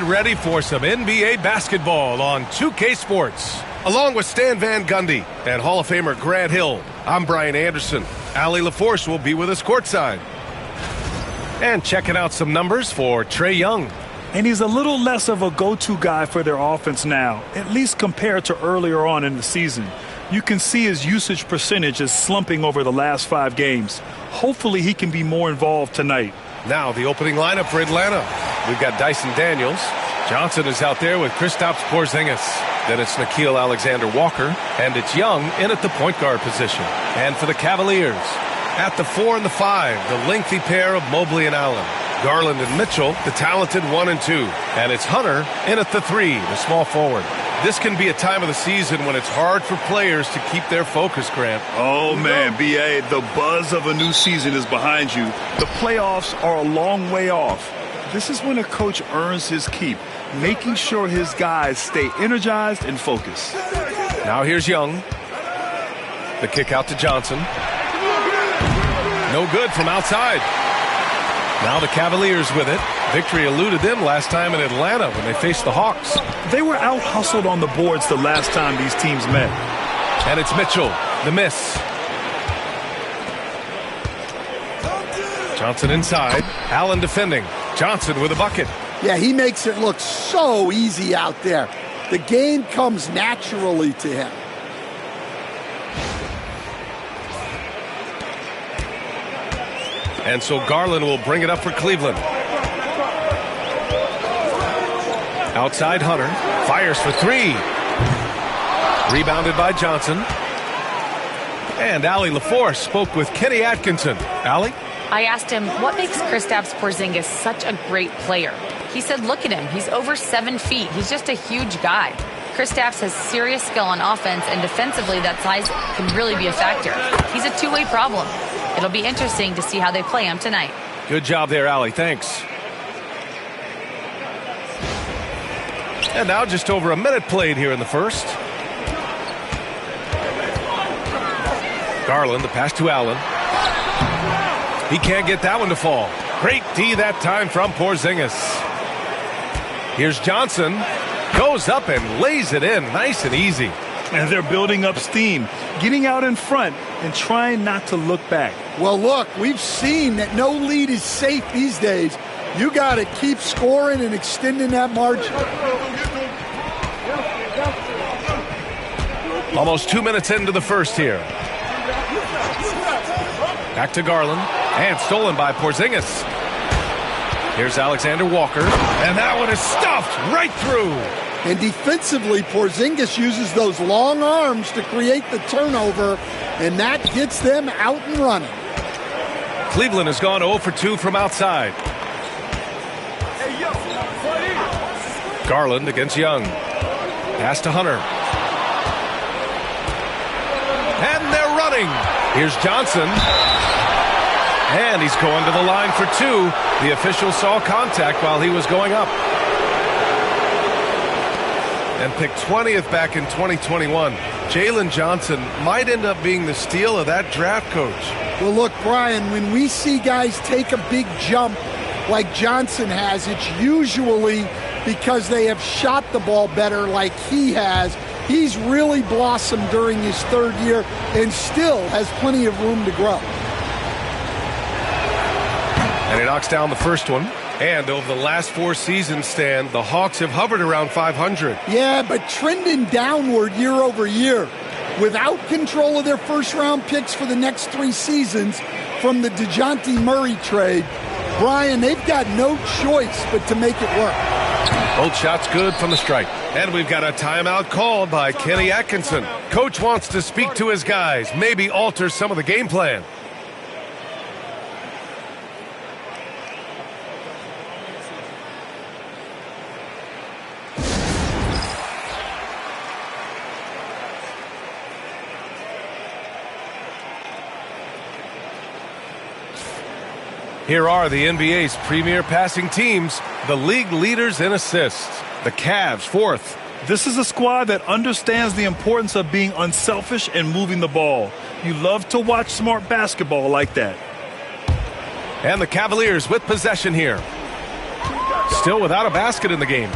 ready for some NBA basketball on 2K Sports. Along with Stan Van Gundy and Hall of Famer Grant Hill, I'm Brian Anderson. Allie LaForce will be with us courtside. And checking out some numbers for Trae Young. And he's a little less of a go-to guy for their offense now, at least compared to earlier on in the season. You can see his usage percentage is slumping over the last 5 games. Hopefully he can be more involved tonight. Now the opening lineup for Atlanta. We've got Dyson Daniels. Johnson is out there with Kristaps Porzingis. Then it's Nickeil Alexander-Walker. And it's Young in at the point guard position. And for the Cavaliers, at the 4 and the 5, the lengthy pair of Mobley and Allen. Garland and Mitchell, the talented 1 and 2. And it's Hunter in at the 3, the small forward. This can be a time of the season when it's hard for players to keep their focus, Grant. Oh, man, B.A., the buzz of a new season is behind you. The playoffs are a long way off. This is when a coach earns his keep, making sure his guys stay energized and focused. Now here's Young. The kick out to Johnson. No good from outside. Now the Cavaliers with it. Victory eluded them last time in Atlanta when they faced the Hawks. They were out-hustled on the boards the last time these teams met. And it's Mitchell, the miss. Johnson inside. Allen defending. Johnson with a bucket. Yeah, he makes it look so easy out there. The game comes naturally to him. And so Garland will bring it up for Cleveland. Outside Hunter. Fires for 3. Rebounded by Johnson. And Allie LaForce spoke with Kenny Atkinson. Allie? I asked him, what makes Kristaps Porzingis such a great player? He said, look at him. He's over 7 feet. He's just a huge guy. Kristaps has serious skill on offense, and defensively that size can really be a factor. He's a two-way problem. It'll be interesting to see how they play him tonight. Good job there, Allie. Thanks. And now just over a minute played here in the first. Garland, the pass to Allen. He can't get that one to fall. Great D that time from Porzingis. Here's Johnson. Goes up and lays it in. Nice and easy. And they're building up steam, getting out in front and trying not to look back. Well, look, we've seen that no lead is safe these days. You got to keep scoring and extending that margin. Almost 2 minutes into the first here. Back to Garland. And stolen by Porzingis. Here's Alexander Walker. And that one is stuffed right through. And defensively, Porzingis uses those long arms to create the turnover, and that gets them out and running. Cleveland has gone 0 for 2 from outside. Garland against Young. Pass to Hunter. And they're running. Here's Johnson. And he's going to the line for 2. The official saw contact while he was going up. And picked 20th back in 2021. Jalen Johnson might end up being the steal of that draft, Coach. Well, look, Brian, when we see guys take a big jump like Johnson has, it's usually because they have shot the ball better like he has. He's really blossomed during his 3rd year and still has plenty of room to grow. And he knocks down the first one. And over the last 4 seasons, Stan, the Hawks have hovered around 500. Yeah, but trending downward year over year. Without control of their first-round picks for the next 3 seasons from the DeJounte Murray trade, Brian, they've got no choice but to make it work. Both shots good from the stripe. And we've got a timeout called by Kenny Atkinson. Coach wants to speak to his guys, maybe alter some of the game plan. Here are the NBA's premier passing teams, the league leaders in assists. The Cavs, 4th. This is a squad that understands the importance of being unselfish and moving the ball. You love to watch smart basketball like that. And the Cavaliers with possession here. still without a basket in the game.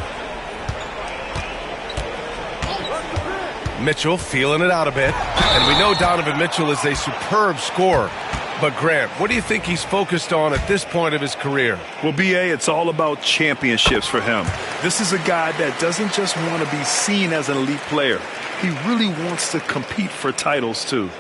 Mitchell feeling it out a bit. And we know Donovan Mitchell is a superb scorer. But Grant, what do you think he's focused on at this point of his career? Well, B.A., it's all about championships for him. This is a guy that doesn't just want to be seen as an elite player. He really wants to compete for titles, too.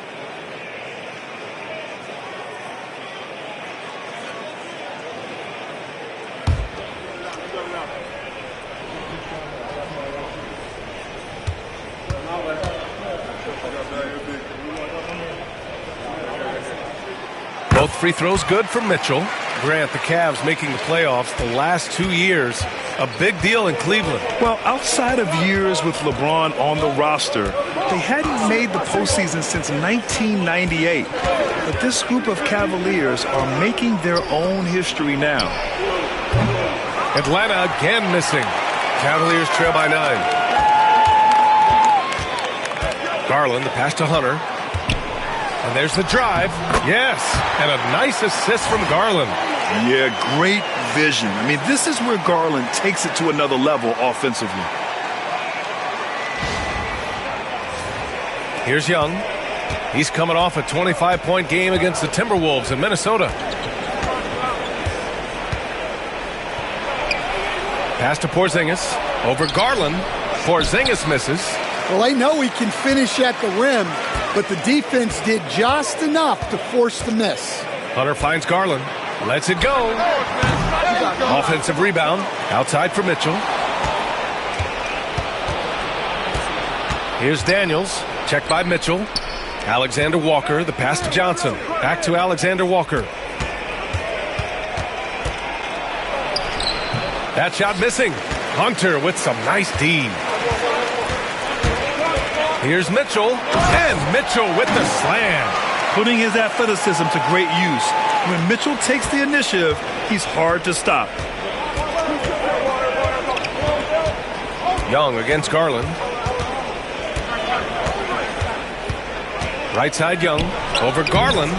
Both free throws good for Mitchell. Grant, the Cavs making the playoffs the last 2 years. A big deal in Cleveland. Well, outside of years with LeBron on the roster, they hadn't made the postseason since 1998. But this group of Cavaliers are making their own history now. Atlanta again missing. Cavaliers trail by 9. Garland, the pass to Hunter. And there's the drive. Yes, and a nice assist from Garland. Yeah, great vision. I mean, this is where Garland takes it to another level offensively. Here's Young. He's coming off a 25-point game against the Timberwolves in Minnesota. Pass to Porzingis. Over Garland. Porzingis misses. Well, they know he can finish at the rim, but the defense did just enough to force the miss. Hunter finds Garland. Lets it go. Offensive rebound. Outside for Mitchell. Here's Daniels. Checked by Mitchell. Alexander Walker. The pass to Johnson. Back to Alexander Walker. That shot missing. Hunter with some nice D. Here's Mitchell. And Mitchell with the slam. Putting his athleticism to great use. When Mitchell takes the initiative, he's hard to stop. Young against Garland. Right side Young. Over Garland.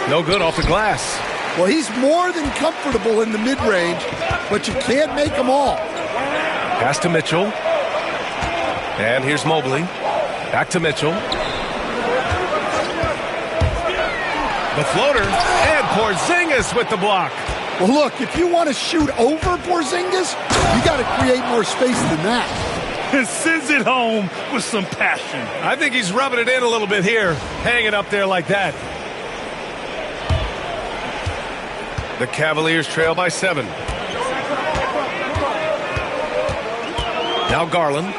No good off the glass. Well, he's more than comfortable in the mid-range, but you can't make them all. Pass to Mitchell. And here's Mobley. Back to Mitchell. The floater. And Porzingis with the block. Well, look, if you want to shoot over Porzingis, you got to create more space than that. And sends it home with some passion. I think he's rubbing it in a little bit here. Hanging up there like that. The Cavaliers trail by 7. Now Garland.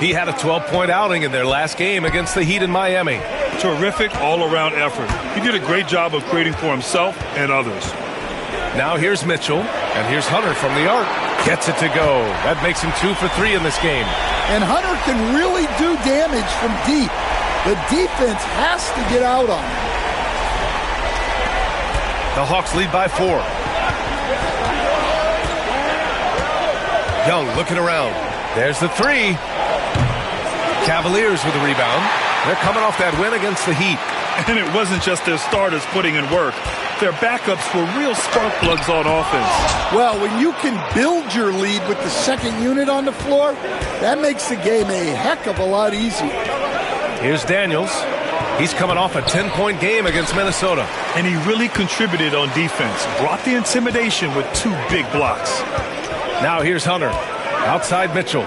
He had a 12-point outing in their last game against the Heat in Miami. Terrific all-around effort. He did a great job of creating for himself and others. Now here's Mitchell, and here's Hunter from the arc. Gets it to go. That makes him 2 for 3 in this game. And Hunter can really do damage from deep. The defense has to get out on him. The Hawks lead by 4. Young looking around. There's the 3. Cavaliers with a rebound. They're coming off that win against the Heat. And it wasn't just their starters putting in work. Their backups were real spark plugs on offense. Well, when you can build your lead with the second unit on the floor, that makes the game a heck of a lot easier. Here's Daniels. He's coming off a 10-point game against Minnesota. And he really contributed on defense. Brought the intimidation with 2 big blocks. Now here's Hunter. Outside Mitchell.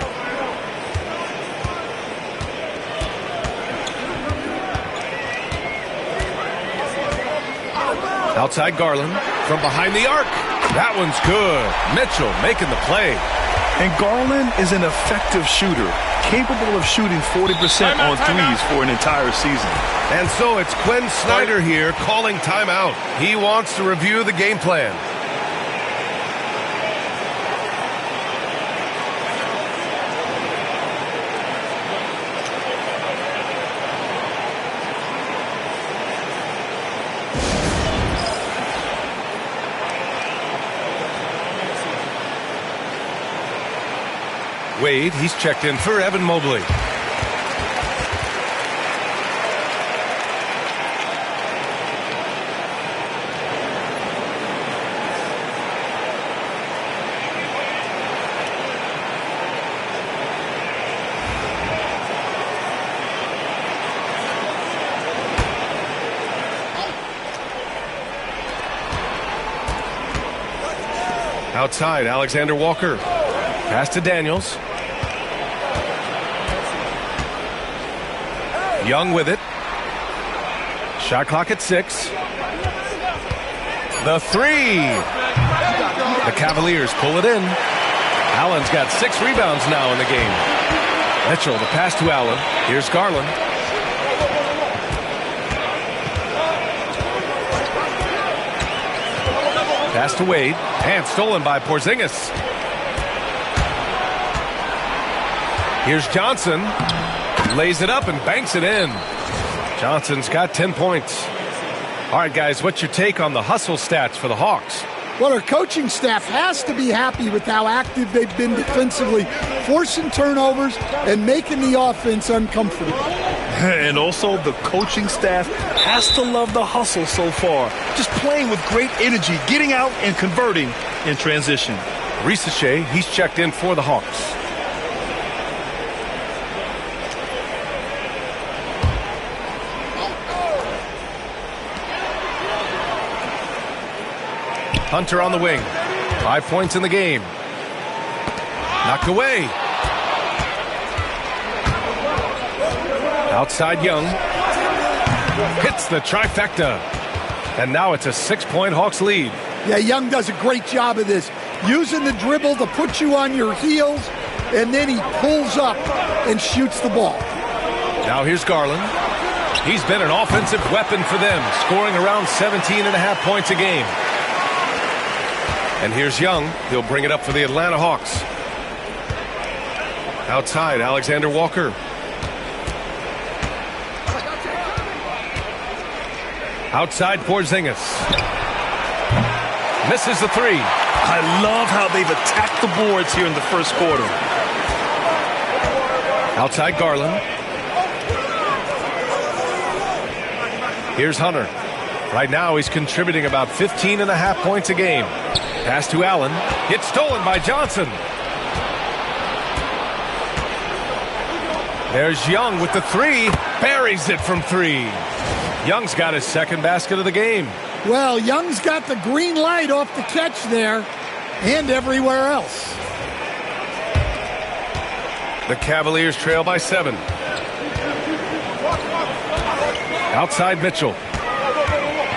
Outside Garland. From behind the arc. That one's good. Mitchell making the play. And Garland is an effective shooter, capable of shooting 40% on threes for an entire season. And so it's Quinn Snyder here calling timeout. He wants to review the game plan. Wade, he's checked in for Evan Mobley. Outside, Alexander Walker. Pass to Daniels. Young with it. Shot clock at 6. The 3. The Cavaliers pull it in. Allen's got 6 rebounds now in the game. Mitchell, the pass to Allen. Here's Garland. Pass to Wade. And stolen by Porzingis. Here's Johnson. Lays it up and banks it in. Johnson's got 10 points. All right, guys, what's your take on the hustle stats for the Hawks? Well, our coaching staff has to be happy with how active they've been defensively, forcing turnovers and making the offense uncomfortable. And also the coaching staff has to love the hustle so far. Just playing with great energy, getting out and converting in transition. Ricochet, he's checked in for the Hawks. Hunter on the wing. 5 points in the game. Knocked away. Outside Young. Hits the trifecta. And now it's a 6-point Hawks lead. Yeah, Young does a great job of this. Using the dribble to put you on your heels, and then he pulls up and shoots the ball. Now here's Garland. He's been an offensive weapon for them, scoring around 17.5 points a game. And here's Young. He'll bring it up for the Atlanta Hawks. Outside, Alexander Walker. Outside, Porzingis. Misses the 3. I love how they've attacked the boards here in the first quarter. Outside Garland. Here's Hunter. Right now he's contributing about 15.5 points a game. Pass to Allen. It's stolen by Johnson. There's Young with the 3. Buries it from 3. Young's got his second basket of the game. Well, Young's got the green light off the catch there and everywhere else. The Cavaliers trail by 7. Outside Mitchell.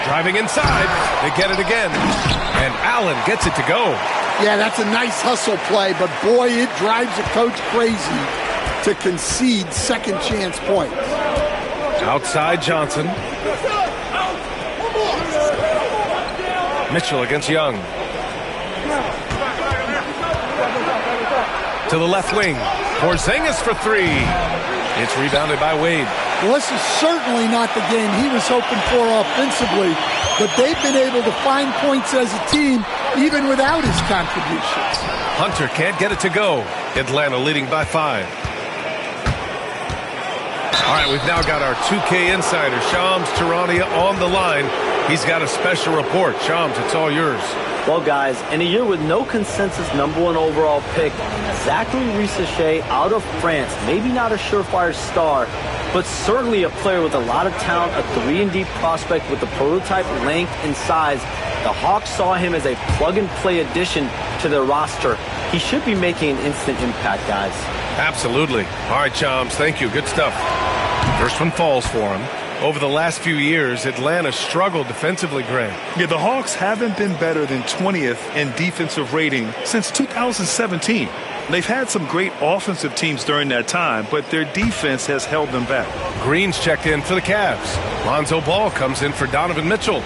Driving inside. They get it again. And Allen gets it to go. Yeah, that's a nice hustle play, but boy, it drives a coach crazy to concede second chance points. Outside Johnson. Mitchell against Young. To the left wing. Porzingis for 3. It's rebounded by Wade. Well, this is certainly not the game he was hoping for offensively, but they've been able to find points as a team even without his contributions. Hunter can't get it to go. Atlanta leading by 5. All right, we've now got our 2K insider, Shams Charania, on the line. He's got a special report. Shams, it's all yours. Well, guys, in a year with no consensus #1 overall pick, Zachary Ricochet out of France, maybe not a surefire star, but certainly a player with a lot of talent, a 3-and-D prospect with the prototype length and size. The Hawks saw him as a plug-and-play addition to their roster. He should be making an instant impact, guys. Absolutely. All right, Shams, thank you. Good stuff. First one falls for him. Over the last few years, Atlanta struggled defensively, Grant. Yeah, the Hawks haven't been better than 20th in defensive rating since 2017. They've had some great offensive teams during that time, but their defense has held them back. Green's checked in for the Cavs. Lonzo Ball comes in for Donovan Mitchell.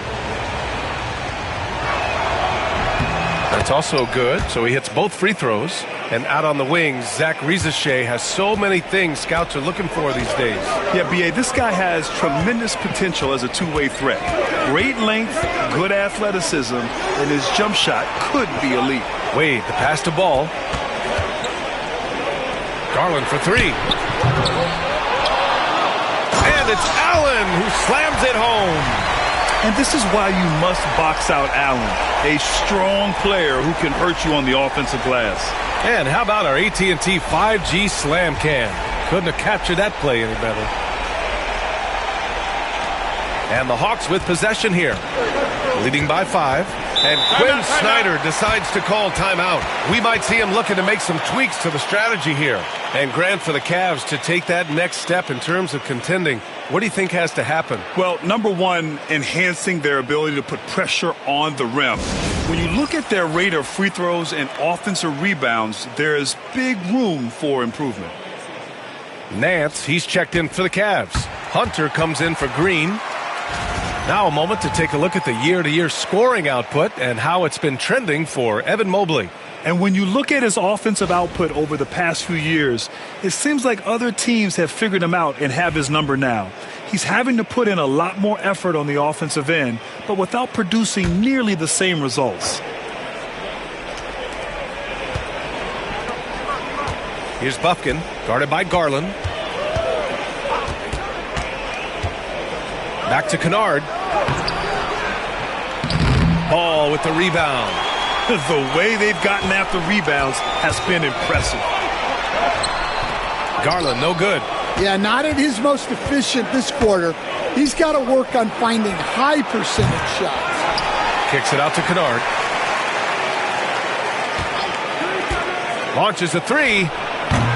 That's also good, so he hits both free throws. And out on the wings, Zach Ricochet has so many things scouts are looking for these days. Yeah, B.A., this guy has tremendous potential as a two-way threat. Great length, good athleticism, and his jump shot could be elite. Wade, the pass to Ball. Garland for 3. And it's Allen who slams it home. And this is why you must box out Allen, a strong player who can hurt you on the offensive glass. And how about our AT&T 5G Slam Cam? Couldn't have captured that play any better. And the Hawks with possession here. leading by 5. And Quinn Snyder decides to call timeout. We might see him looking to make some tweaks to the strategy here. And Grant, for the Cavs to take that next step in terms of contending, what do you think has to happen? Well, number one, enhancing their ability to put pressure on the rim. When you look at their rate of free throws and offensive rebounds, there is big room for improvement. Nance, he's checked in for the Cavs. Hunter comes in for Green. Now a moment to take a look at the year-to-year scoring output and how it's been trending for Evan Mobley. And when you look at his offensive output over the past few years, it seems like other teams have figured him out and have his number now. He's having to put in a lot more effort on the offensive end, but without producing nearly the same results. Here's Bufkin, guarded by Garland. Back to Kennard. Ball with the rebound. The way they've gotten after rebounds has been impressive. Garland, no good. Yeah, not at his most efficient this quarter. He's got to work on finding high percentage shots. Kicks it out to Kennard. Launches a 3.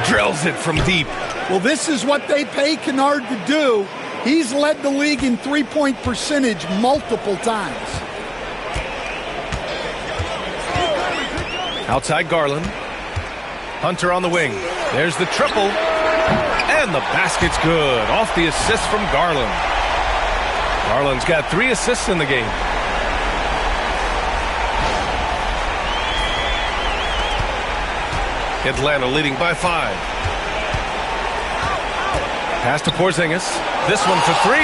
Drills it from deep. Well, this is what they pay Kennard to do. He's led the league in three-point percentage multiple times. Outside Garland. Hunter on the wing. There's the triple. And the basket's good. Off the assist from Garland. Garland's got 3 assists in the game. Atlanta leading by 5. Pass to Porzingis. This one for 3.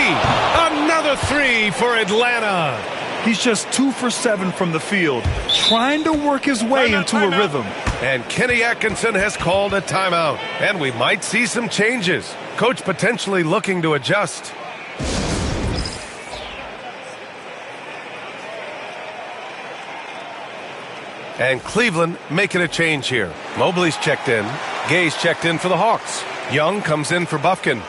Another 3 for Atlanta. He's just 2 for 7 from the field, trying to work his way into a rhythm. And Kenny Atkinson has called a timeout. And we might see some changes. Coach potentially looking to adjust. And Cleveland making a change here. Mobley's checked in. Gay's checked in for the Hawks. Young comes in for Bufkin.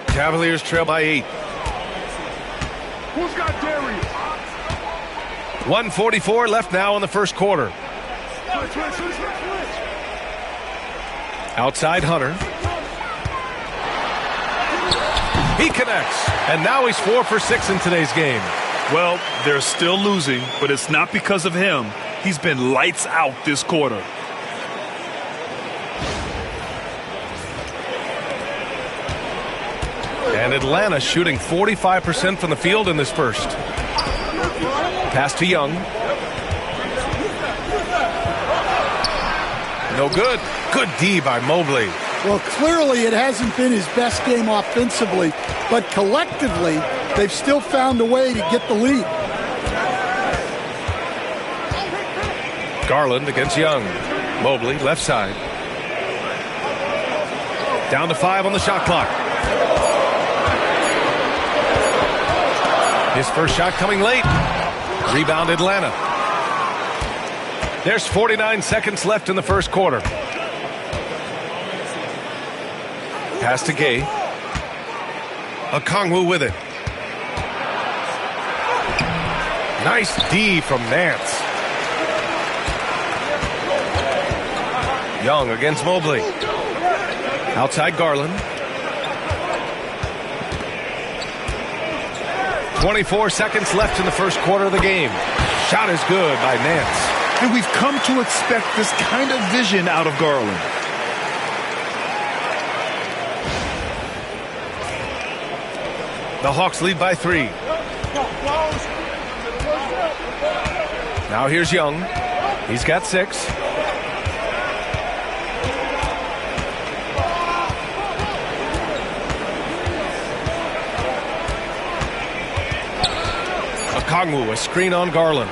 Cavaliers trail by 8. Who's got Darius? 1:44 left now in the first quarter. Outside Hunter. He connects. And now he's 4 for 6 in today's game. Well, they're still losing, but it's not because of him. He's been lights out this quarter. And Atlanta shooting 45% from the field in this first. Pass to Young. No good. Good D by Mobley. Well, clearly it hasn't been his best game offensively, but collectively they've still found a way to get the lead. Garland against Young. Mobley left side. Down to 5 on the shot clock. His first shot coming late. Rebound Atlanta. There's 49 seconds left in the first quarter. Pass to Gay. Okongwu with it. Nice D from Nance. Young against Mobley. Outside Garland. 24 seconds left in the first quarter of the game. Shot is good by Nance. And we've come to expect this kind of vision out of Garland. The Hawks lead by 3. Now here's Young. He's got 6. Okongwu, a screen on Garland.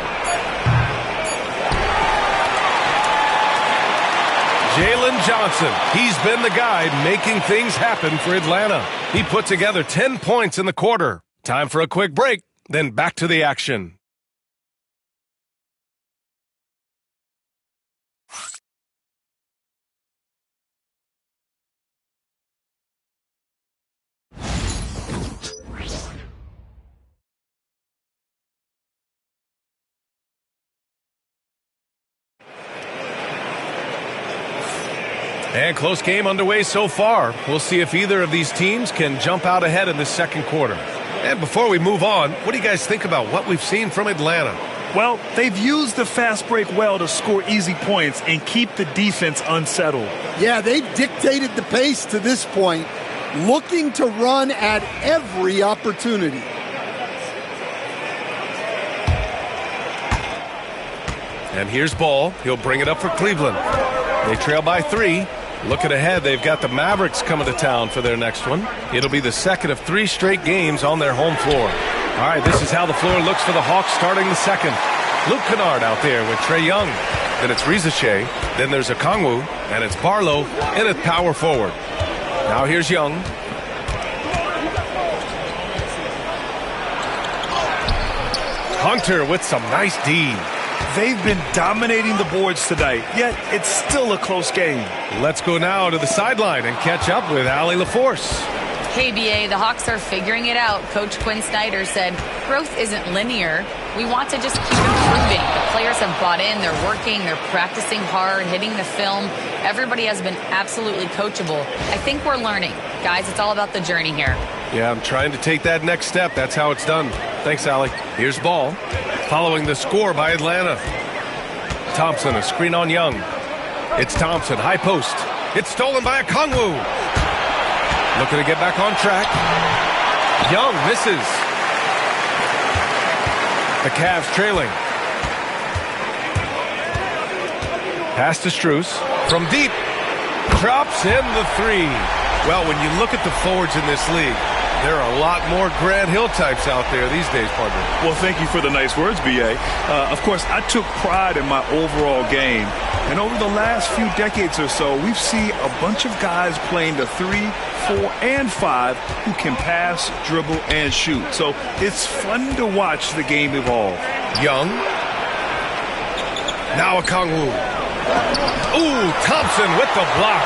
Jalen Johnson, he's been the guy making things happen for Atlanta. He put together 10 points in the quarter. Time for a quick break, then back to the action. And close game underway so far. We'll see if either of these teams can jump out ahead in this second quarter. And before we move on, what do you guys think about what we've seen from Atlanta? Well, they've used the fast break well to score easy points and keep the defense unsettled. Yeah, they've dictated the pace to this point, looking to run at every opportunity. And here's Ball. He'll bring it up for Cleveland. They trail by 3. Looking ahead, they've got the Mavericks coming to town for their next one. It'll be the second of 3 straight games on their home floor. All right, this is how the floor looks for the Hawks starting the second. Luke Kennard out there with Trae Young. Then it's Rizashea. Then there's Okongwu. And it's Barlow in at power forward. Now here's Young. Hunter with some nice D. They've been dominating the boards tonight, yet it's still a close game. Let's go now to the sideline and catch up with Allie LaForce. Hey, BA, the Hawks are figuring it out. Coach Quinn Snyder said, growth isn't linear. We want to just keep improving. The players have bought in. They're working. They're practicing hard, hitting the film. Everybody has been absolutely coachable. I think we're learning. Guys, it's all about the journey here. Yeah, I'm trying to take that next step. That's how it's done. Thanks, Allie. Here's Ball. Following the score by Atlanta. Thompson, a screen on Young. It's Thompson, high post. It's stolen by Okongwu. Looking to get back on track. Young misses. The Cavs trailing. Pass to Strus. From deep. Drops in the 3. Well, when you look at the forwards in this league, there are a lot more Grant Hill types out there these days, partner. Well, thank you for the nice words, B.A. Of course, I took pride in my overall game. And over the last few decades or so, we've seen a bunch of guys playing the 3, 4, and 5 who can pass, dribble, and shoot. So it's fun to watch the game evolve. Young. Now Okongwu. Ooh, Thompson with the block.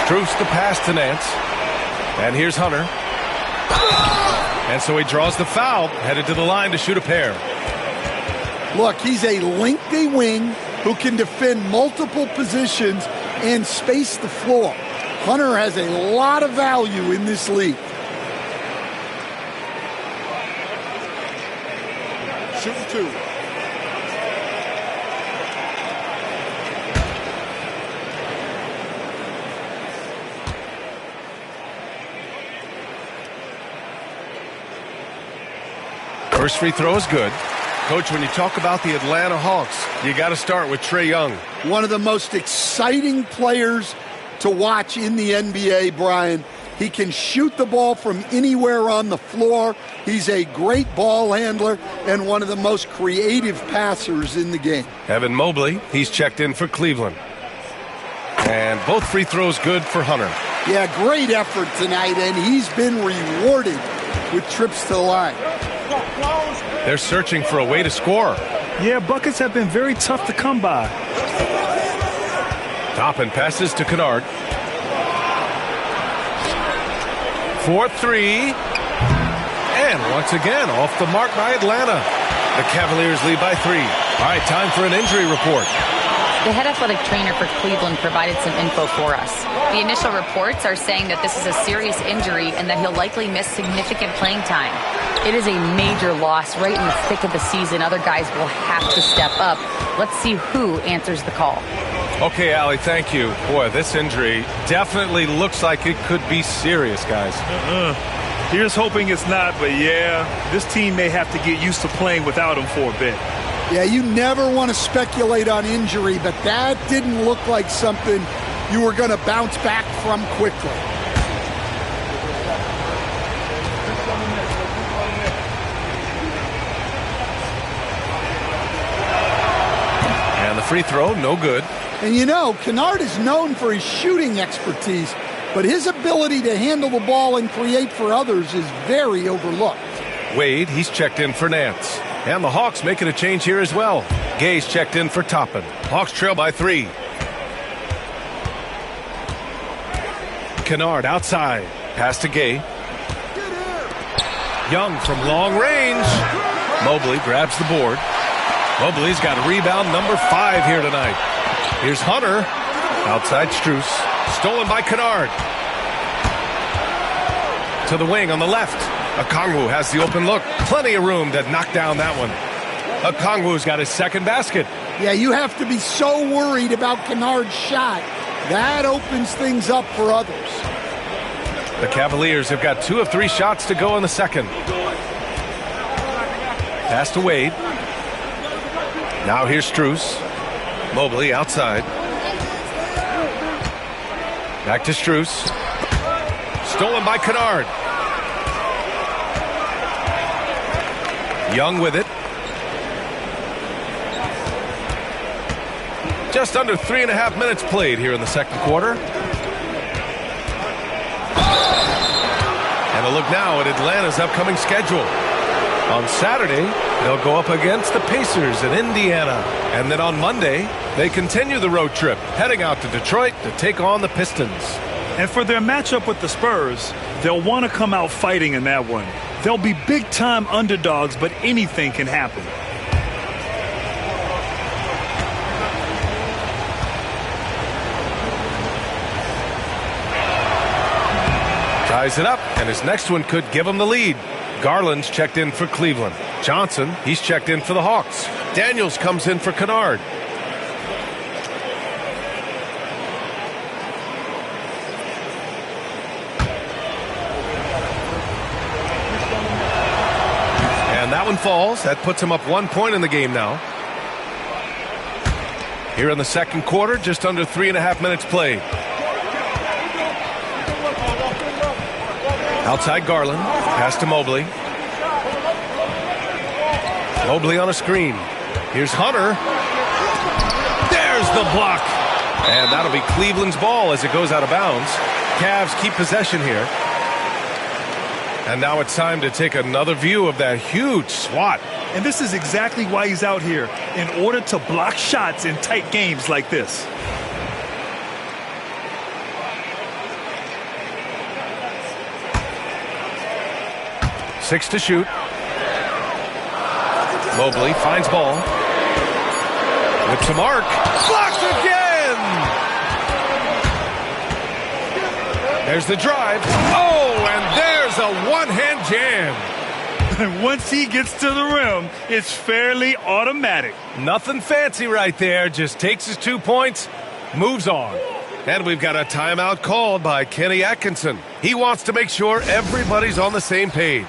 Strus the pass to Nance. And here's Hunter. And so he draws the foul, headed to the line to shoot a pair. Look, he's a lengthy wing who can defend multiple positions and space the floor. Hunter has a lot of value in this league. Shooting 2. First free throw is good. Coach, when you talk about the Atlanta Hawks, you got to start with Trae Young. One of the most exciting players to watch in the NBA, Brian. He can shoot the ball from anywhere on the floor. He's a great ball handler and one of the most creative passers in the game. Evan Mobley, he's checked in for Cleveland. And both free throws good for Hunter. Yeah, great effort tonight, and he's been rewarded with trips to the line. They're searching for a way to score. Yeah, buckets have been very tough to come by. Toppin passes to Kennard. 4-3. And once again, off the mark by Atlanta. The Cavaliers lead by 3. All right, time for an injury report. The head athletic trainer for Cleveland provided some info for us. The initial reports are saying that this is a serious injury and that he'll likely miss significant playing time. It is a major loss right in the thick of the season. Other guys will have to step up. Let's see who answers the call. Okay, Allie, thank you. Boy, this injury definitely looks like it could be serious, guys. Here's hoping it's not, but yeah, this team may have to get used to playing without him for a bit. Yeah, you never want to speculate on injury, but that didn't look like something you were going to bounce back from quickly. And the free throw, no good. And you know, Kennard is known for his shooting expertise, but his ability to handle the ball and create for others is very overlooked. Wade, he's checked in for Nance. And the Hawks making a change here as well. Gay's checked in for Toppin. Hawks trail by 3. Kennard outside. Pass to Gay. Young from long range. Mobley grabs the board. Mobley's got rebound number 5 here tonight. Here's Hunter. Outside Strus. Stolen by Kennard. To the wing on the left. Okongwu has the open look. Plenty of room to knock down that one. Okongwu's got his second basket. Yeah, you have to be so worried about Kennard's shot. That opens things up for others. The Cavaliers have got 2 of 3 shots to go in the second. Pass to Wade. Now here's Strus. Mobley outside. Back to Strus. Stolen by Kennard. Young with it. Just under 3.5 minutes played here in the second quarter. And a look now at Atlanta's upcoming schedule. On Saturday, they'll go up against the Pacers in Indiana. And then on Monday, they continue the road trip, heading out to Detroit to take on the Pistons. And for their matchup with the Spurs, they'll want to come out fighting in that one. They'll be big-time underdogs, but anything can happen. Ties it up, and his next one could give him the lead. Garland's checked in for Cleveland. Johnson, he's checked in for the Hawks. Daniels comes in for Kennard. And that one falls. That puts him up 1 point in the game now. Here in the second quarter, just under 3.5 minutes played. Outside Garland. Pass to Mobley. Mobley on a screen. Here's Hunter. There's the block. And that'll be Cleveland's ball as it goes out of bounds. Cavs keep possession here. And now it's time to take another view of that huge swat. And this is exactly why he's out here, in order to block shots in tight games like this. Six to shoot. Mobley finds ball. Whips a mark. Blocked again! There's the drive. Oh, and there's a one-hand jam. And once he gets to the rim, it's fairly automatic. Nothing fancy right there. Just takes his 2 points, moves on. And we've got a timeout called by Kenny Atkinson. He wants to make sure everybody's on the same page.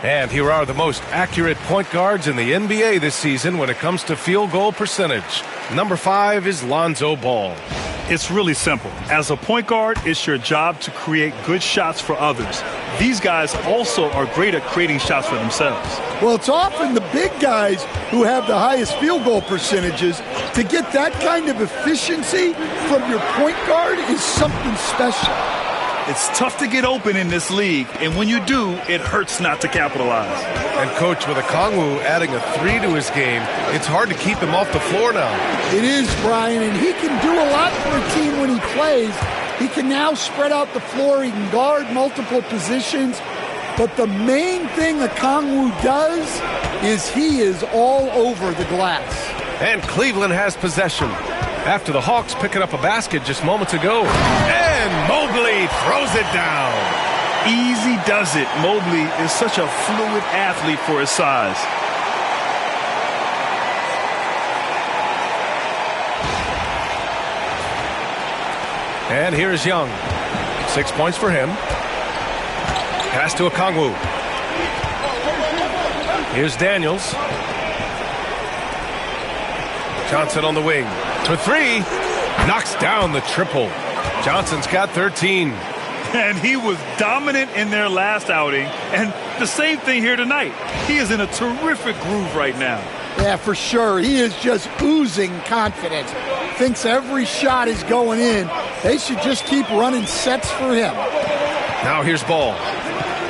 And here are the most accurate point guards in the NBA this season when it comes to field goal percentage. Number 5 is Lonzo Ball. It's really simple. As a point guard, it's your job to create good shots for others. These guys also are great at creating shots for themselves. Well, it's often the big guys who have the highest field goal percentages. To get that kind of efficiency from your point guard is something special. It's tough to get open in this league, and when you do, it hurts not to capitalize. And Coach, with Okongwu adding a 3 to his game, it's hard to keep him off the floor now. It is, Brian, and he can do a lot for a team when he plays. He can now spread out the floor. He can guard multiple positions. But the main thing Okongwu does is he is all over the glass. And Cleveland has possession after the Hawks picking up a basket just moments ago. And Mobley throws it down. Easy does it. Mobley is such a fluid athlete for his size. And here's Young. 6 points for him. Pass to Okongwu. Here's Daniels. Johnson on the wing. For 3. Knocks down the triple. Johnson's got 13. And he was dominant in their last outing. And the same thing here tonight. He is in a terrific groove right now. Yeah, for sure. He is just oozing confidence. Thinks every shot is going in. They should just keep running sets for him. Now here's Ball.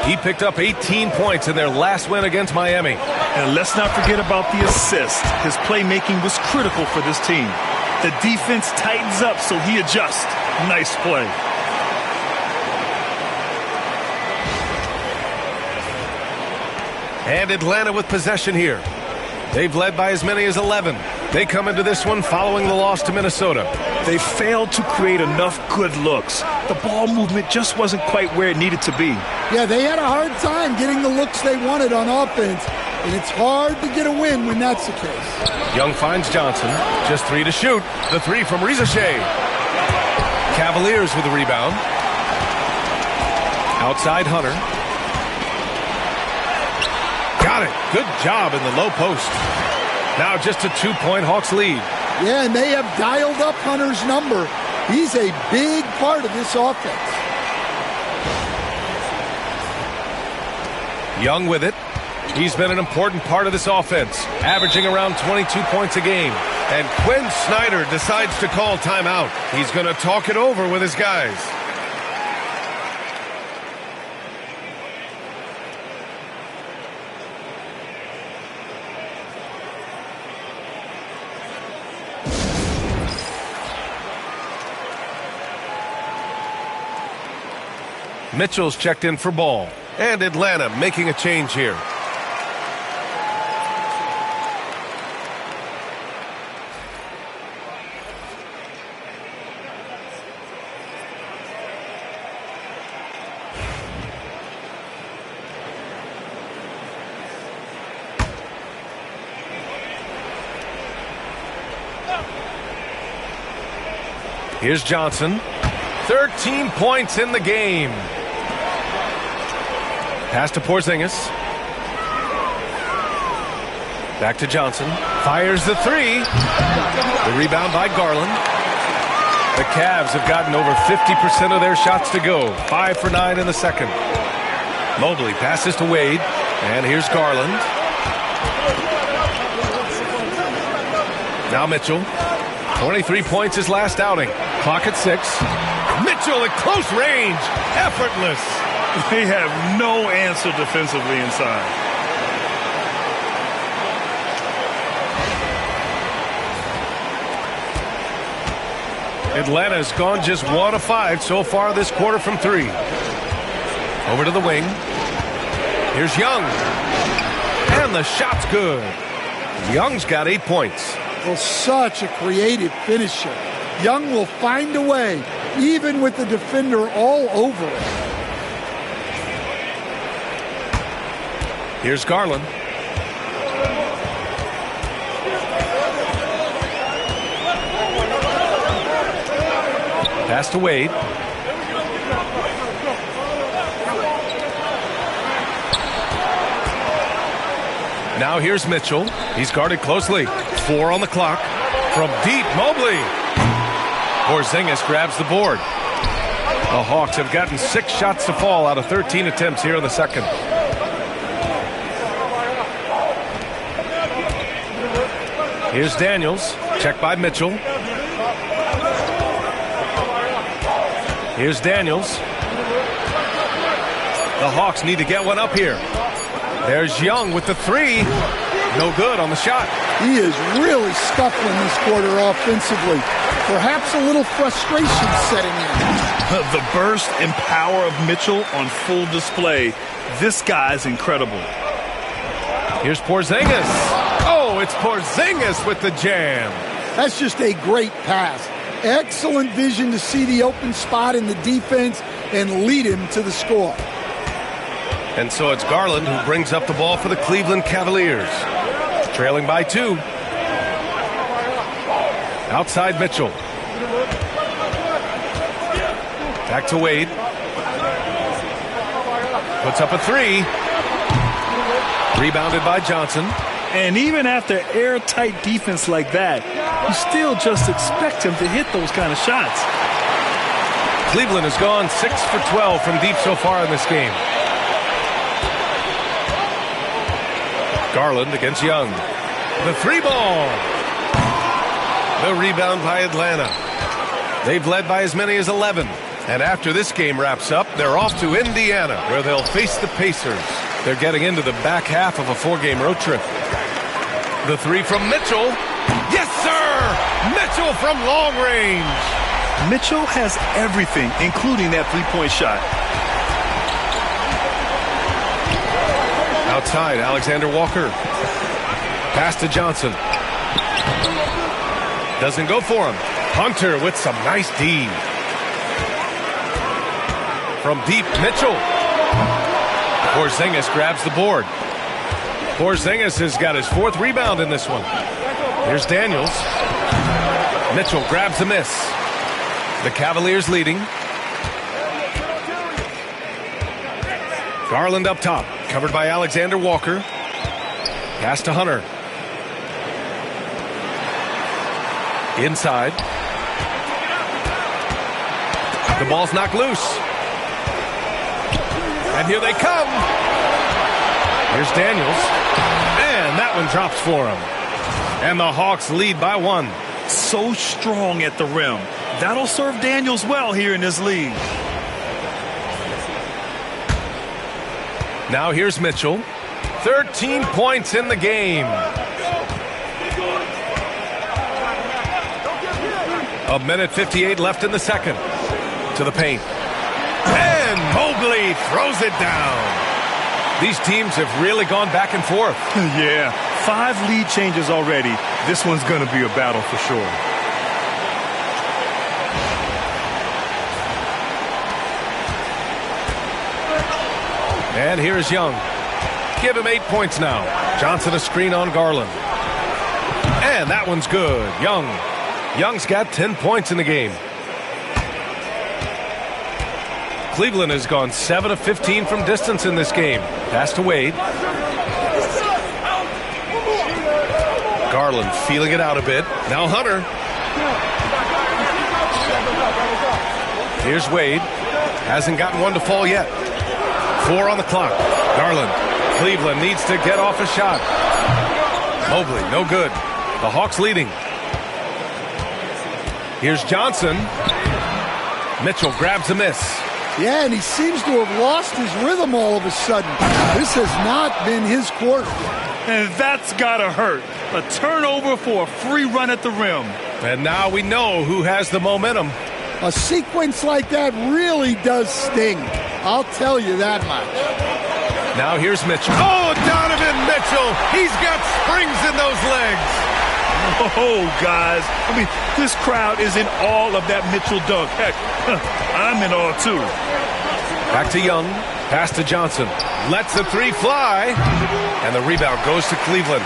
He picked up 18 points in their last win against Miami. And let's not forget about the assist. His playmaking was critical for this team. The defense tightens up, so he adjusts. Nice play. And Atlanta with possession here. They've led by as many as 11. They come into this one following the loss to Minnesota. They failed to create enough good looks. The ball movement just wasn't quite where it needed to be. Yeah, they had a hard time getting the looks they wanted on offense, and it's hard to get a win when that's the case. Young finds Johnson. Just 3 to shoot. The 3 from Rizashea. Cavaliers with the rebound. Outside Hunter. Got it. Good job in the low post. Now just a 2-point Hawks lead. Yeah, and they have dialed up Hunter's number. He's a big part of this offense. Young with it. He's been an important part of this offense, averaging around 22 points a game. And Quinn Snyder decides to call timeout. He's going to talk it over with his guys. Mitchell's checked in for ball. And Atlanta making a change here. Here's Johnson. 13 points in the game. Pass to Porzingis. Back to Johnson. Fires the 3. The rebound by Garland. The Cavs have gotten over 50% of their shots to go. 5 for 9 in the second. Mobley passes to Wade. And here's Garland. Now Mitchell. 23 points his last outing. Clock at 6. Mitchell at close range. Effortless. They have no answer defensively inside. Atlanta's gone just 1 of 5 so far this quarter from 3. Over to the wing. Here's Young. And the shot's good. Young's got 8 points. Well, such a creative finisher. Young will find a way, even with the defender all over it. Here's Garland. Pass to Wade. Now here's Mitchell. He's guarded closely. 4 on the clock. From deep, Mobley. Porzingis grabs the board. The Hawks have gotten 6 shots to fall out of 13 attempts here in the second. Here's Daniels. Check by Mitchell. Here's Daniels. The Hawks need to get one up here. There's Young with the 3. No good on the shot. He is really scuffling this quarter offensively. Perhaps a little frustration setting in. The burst and power of Mitchell on full display. This guy's incredible. Here's Porzingis. Oh, it's Porzingis with the jam. That's just a great pass. Excellent vision to see the open spot in the defense and lead him to the score. And so it's Garland who brings up the ball for the Cleveland Cavaliers. Trailing by 2. Outside Mitchell. Back to Wade. Puts up a 3. Rebounded by Johnson. And even after airtight defense like that, you still just expect him to hit those kind of shots. Cleveland has gone 6 for 12 from deep so far in this game. Garland against Young. The 3 ball. The rebound by Atlanta. They've led by as many as 11. And after this game wraps up, they're off to Indiana, where they'll face the Pacers. They're getting into the back half of a 4-game road trip. The 3 from Mitchell. Yes, sir! Mitchell from long range. Mitchell has everything, including that 3-point shot. Outside, Alexander Walker. Pass to Johnson. Doesn't go for him. Hunter with some nice D. From deep, Mitchell. Porzingis grabs the board. Porzingis has got his 4th rebound in this one. Here's Daniels. Mitchell grabs the miss. The Cavaliers leading. Garland up top, covered by Alexander Walker. Pass to Hunter. Inside. The ball's knocked loose. And here they come. Here's Daniels. And that one drops for him. And the Hawks lead by 1. So strong at the rim. That'll serve Daniels well here in this league. Now here's Mitchell. 13 points in the game. A minute 58 left in the second. To the paint. And Mobley throws it down. These teams have really gone back and forth. Yeah, 5 lead changes already. This one's going to be a battle for sure. And here's Young. Give him 8 points now. Johnson a screen on Garland. And that one's good. Young's got 10 points in the game. Cleveland has gone 7 of 15 from distance in this game. Pass to Wade. Garland feeling it out a bit. Now Hunter. Here's Wade. Hasn't gotten one to fall yet. 4 on the clock. Garland. Cleveland needs to get off a shot. Mobley, no good. The Hawks leading. Here's Johnson. Mitchell grabs a miss. Yeah, and he seems to have lost his rhythm all of a sudden. This has not been his quarter. And that's gotta hurt. A turnover for a free run at the rim. And now we know who has the momentum. A sequence like that really does sting. I'll tell you that much. Now here's Mitchell. Oh, Donovan Mitchell. He's got springs in those legs. Oh, guys. I mean, this crowd is in awe of that Mitchell dunk. Heck, I'm in awe, too. Back to Young. Pass to Johnson. Lets the 3 fly. And the rebound goes to Cleveland.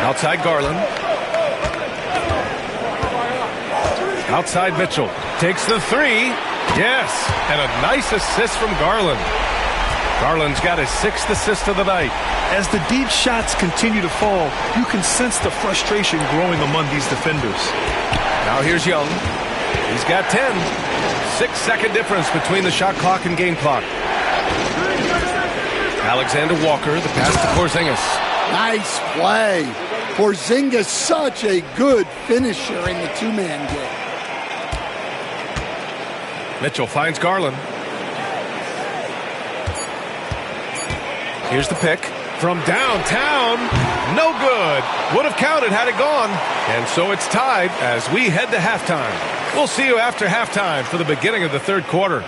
Outside Garland. Outside Mitchell. Takes the 3. Yes. And a nice assist from Garland. Garland's got his 6th assist of the night. As the deep shots continue to fall, you can sense the frustration growing among these defenders. Now here's Young. He's got 10. 6-second difference between the shot clock and game clock. Alexander Walker, the pass to Porzingis. Nice play. Porzingis, such a good finisher in the 2-man game. Mitchell finds Garland. Here's the pick. From downtown, no good. Would have counted had it gone. And so it's tied as we head to halftime. We'll see you after halftime for the beginning of the 3rd quarter.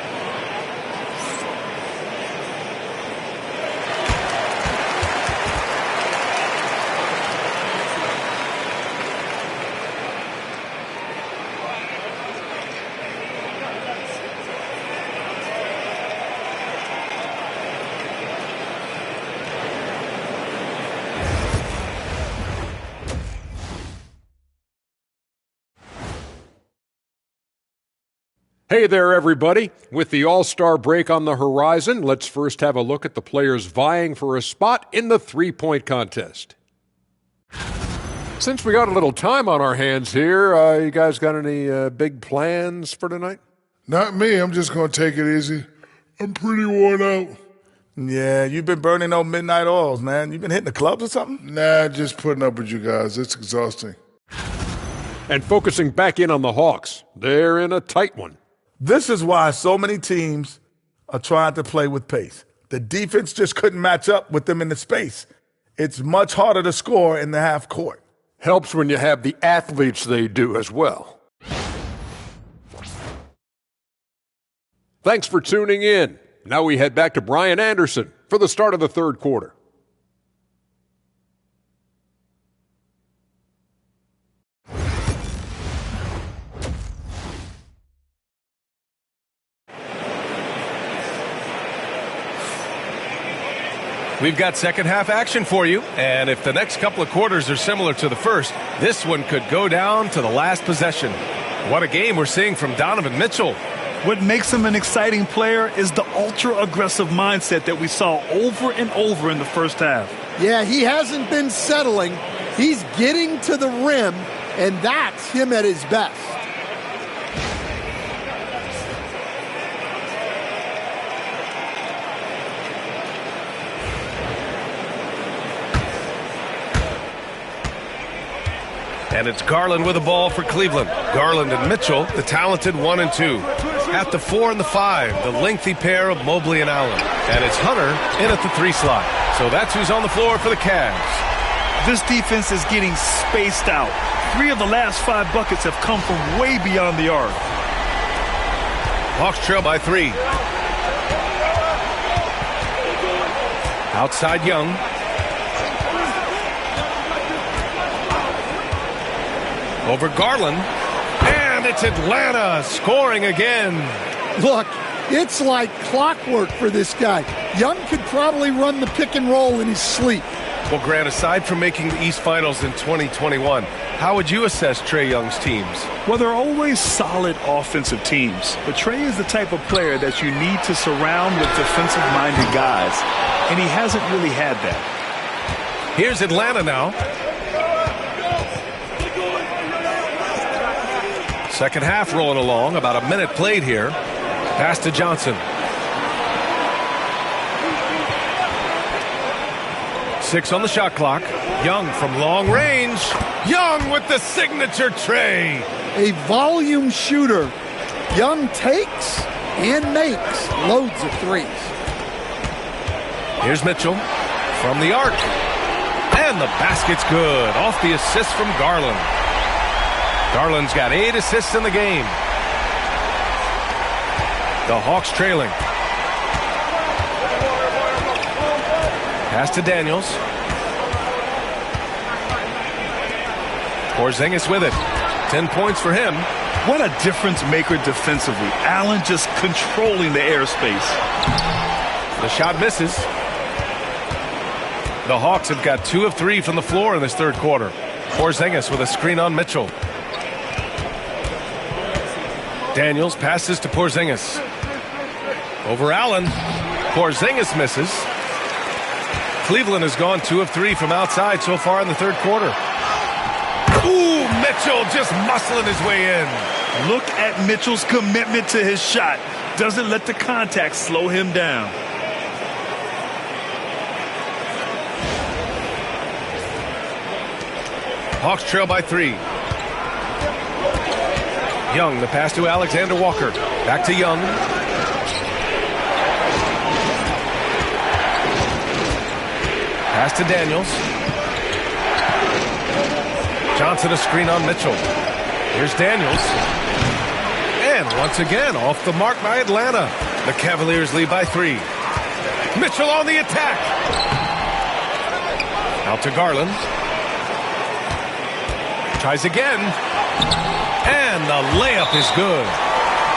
Hey there, everybody. With the All-Star break on the horizon, let's first have a look at the players vying for a spot in the three-point contest. Since we got a little time on our hands here, you guys got any big plans for tonight? Not me. I'm just going to take it easy. I'm pretty worn out. Yeah, you've been burning those midnight oils, man. You been hitting the clubs or something? Nah, just putting up with you guys. It's exhausting. And focusing back in on the Hawks, they're in a tight one. This is why so many teams are trying to play with pace. The defense just couldn't match up with them in the space. It's much harder to score in the half court. Helps when you have the athletes they do as well. Thanks for tuning in. Now we head back to Brian Anderson for the start of the third quarter. We've got second half action for you, and if the next couple of quarters are similar to the first, this one could go down to the last possession. What a game we're seeing from Donovan Mitchell. What makes him an exciting player is the ultra-aggressive mindset that we saw over and over in the first half. Yeah, he hasn't been settling. He's getting to the rim, and that's him at his best. And it's Garland with the ball for Cleveland. Garland and Mitchell, the talented 1 and 2. At the 4 and the 5, the lengthy pair of Mobley and Allen. And it's Hunter in at the 3 slot. So that's who's on the floor for the Cavs. This defense is getting spaced out. 3 of the last 5 buckets have come from way beyond the arc. Hawks trail by 3. Outside Young. Over Garland, and it's Atlanta scoring again. Look, it's like clockwork for this guy. Young could probably run the pick and roll in his sleep. Well, Grant, aside from making the East Finals in 2021, how would you assess Trae Young's teams? Well, they're always solid offensive teams, but Trae is the type of player that you need to surround with defensive-minded guys, and he hasn't really had that. Here's Atlanta now. Second half rolling along, about a minute played here. Pass to Johnson. 6 on the shot clock. Young from long range. Young with the signature tray. A volume shooter. Young takes and makes loads of threes. Here's Mitchell from the arc. And the basket's good. Off the assist from Garland. Garland's got 8 assists in the game. The Hawks trailing. Pass to Daniels. Porzingis with it. 10 points for him. What a difference maker defensively. Allen just controlling the airspace. The shot misses. The Hawks have got 2 of 3 from the floor in this third quarter. Porzingis with a screen on Mitchell. Daniels passes to Porzingis. Over Allen. Porzingis misses. Cleveland has gone 2 of 3 from outside so far in the third quarter. Ooh, Mitchell just muscling his way in. Look at Mitchell's commitment to his shot. Doesn't let the contact slow him down. Hawks trail by 3. Young, the pass to Alexander Walker. Back to Young. Pass to Daniels. Johnson a screen on Mitchell. Here's Daniels. And once again, off the mark by Atlanta. The Cavaliers lead by 3. Mitchell on the attack. Out to Garland. Tries again. And the layup is good.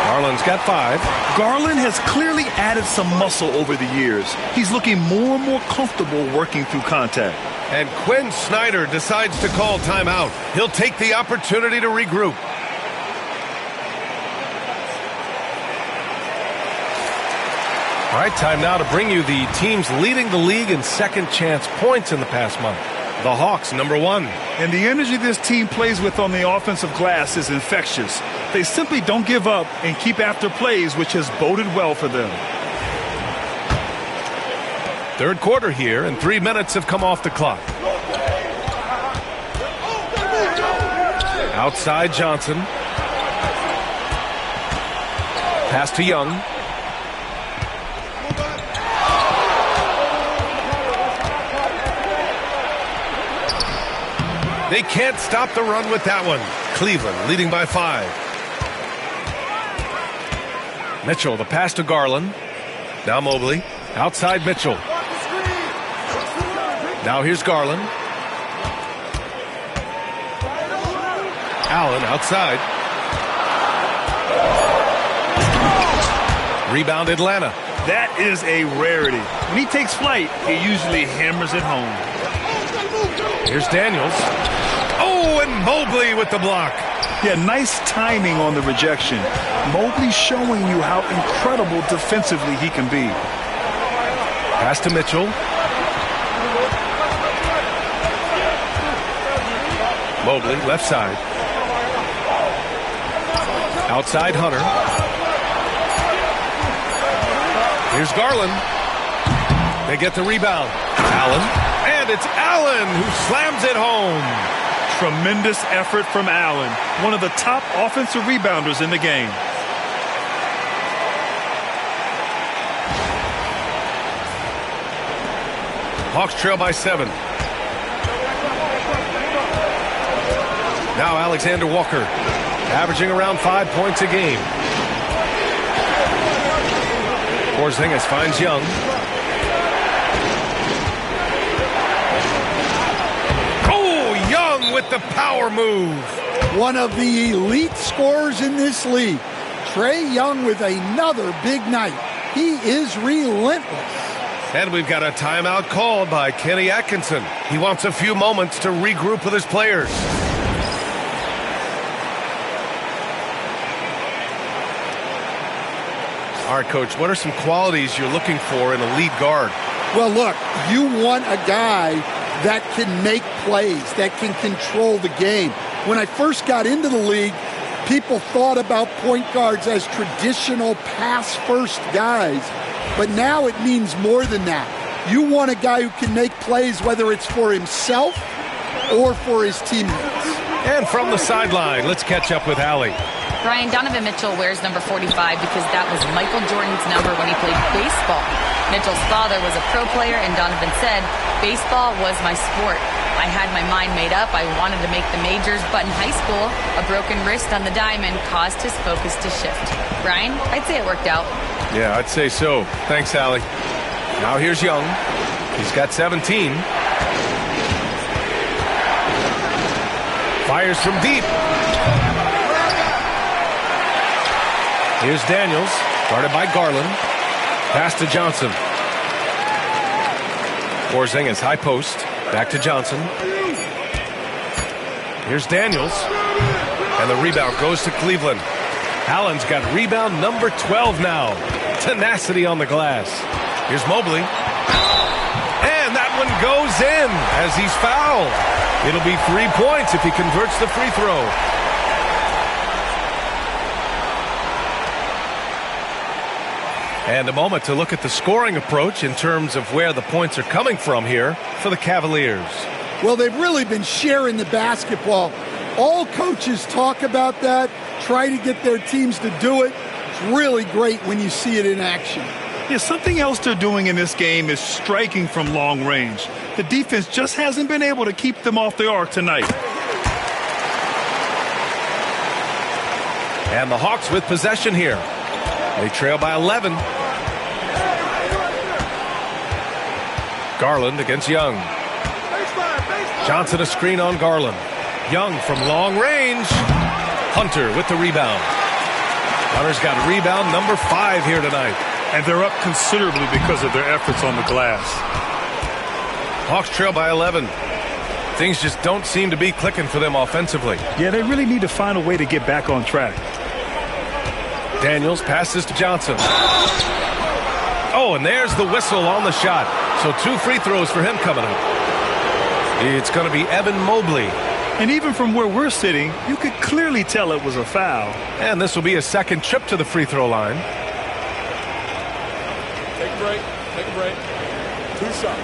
Garland's got 5. Garland has clearly added some muscle over the years. He's looking more and more comfortable working through contact. And Quinn Snyder decides to call timeout. He'll take the opportunity to regroup. All right, time now to bring you the teams leading the league in second chance points in the past month. The Hawks, number 1. And the energy this team plays with on the offensive glass is infectious. They simply don't give up and keep after plays, which has boded well for them. Third quarter here, and 3 minutes have come off the clock. Outside Johnson. Pass to Young. They can't stop the run with that one. Cleveland leading by 5. Mitchell, the pass to Garland. Now Mobley. Outside Mitchell. Now here's Garland. Allen outside. Rebound Atlanta. That is a rarity. When he takes flight, he usually hammers it home. Here's Daniels. Oh, and Mobley with the block. Yeah, nice timing on the rejection. Mobley showing you how incredible defensively he can be. Pass to Mitchell. Mobley, left side. Outside Hunter. Here's Garland. They get the rebound. Allen. And it's Allen who slams it home. Tremendous effort from Allen, one of the top offensive rebounders in the game. Hawks trail by 7. Now Alexander Walker, averaging around 5 points a game. Porzingis finds Young. Oh, Young with the power move. One of the elite scorers in this league. Trae Young with another big night. He is relentless. And we've got a timeout called by Kenny Atkinson. He wants a few moments to regroup with his players. All right, Coach, what are some qualities you're looking for in a lead guard? Well, look, you want a guy that can make plays, that can control the game. When I first got into the league, people thought about point guards as traditional pass-first guys. But now it means more than that. You want a guy who can make plays, whether it's for himself or for his teammates. And from the sideline, let's catch up with Allie. Brian, Donovan Mitchell wears number 45 because that was Michael Jordan's number when he played baseball. Mitchell's father was a pro player, and Donovan said, "Baseball was my sport. I had my mind made up. I wanted to make the majors, but in high school, a broken wrist on the diamond caused his focus to shift." Brian, I'd say it worked out. Yeah, I'd say so. Thanks, Allie. Now here's Young. He's got 17. Fires from deep. Here's Daniels, guarded by Garland. Pass to Johnson. Porzingis, high post. Back to Johnson. Here's Daniels. And the rebound goes to Cleveland. Allen's got rebound number 12 now. Tenacity on the glass. Here's Mobley. And that one goes in as he's fouled. It'll be 3 points if he converts the free throw. And a moment to look at the scoring approach in terms of where the points are coming from here for the Cavaliers. Well, they've really been sharing the basketball. All coaches talk about that, try to get their teams to do it. It's really great when you see it in action. Yeah, something else they're doing in this game is striking from long range. The defense just hasn't been able to keep them off the arc tonight. And the Hawks with possession here. They trail by 11. Garland against Young. Johnson a screen on Garland. Young from long range. Hunter with the rebound. Hunter's got rebound number 5 here tonight. And they're up considerably because of their efforts on the glass. Hawks trail by 11. Things just don't seem to be clicking for them offensively. Yeah, they really need to find a way to get back on track. Daniels passes to Johnson. Oh, and there's the whistle on the shot. So 2 free throws for him coming up. It's going to be Evan Mobley. And even from where we're sitting, you could clearly tell it was a foul. And this will be a second trip to the free throw line. Take a break. Take a break. 2 shots.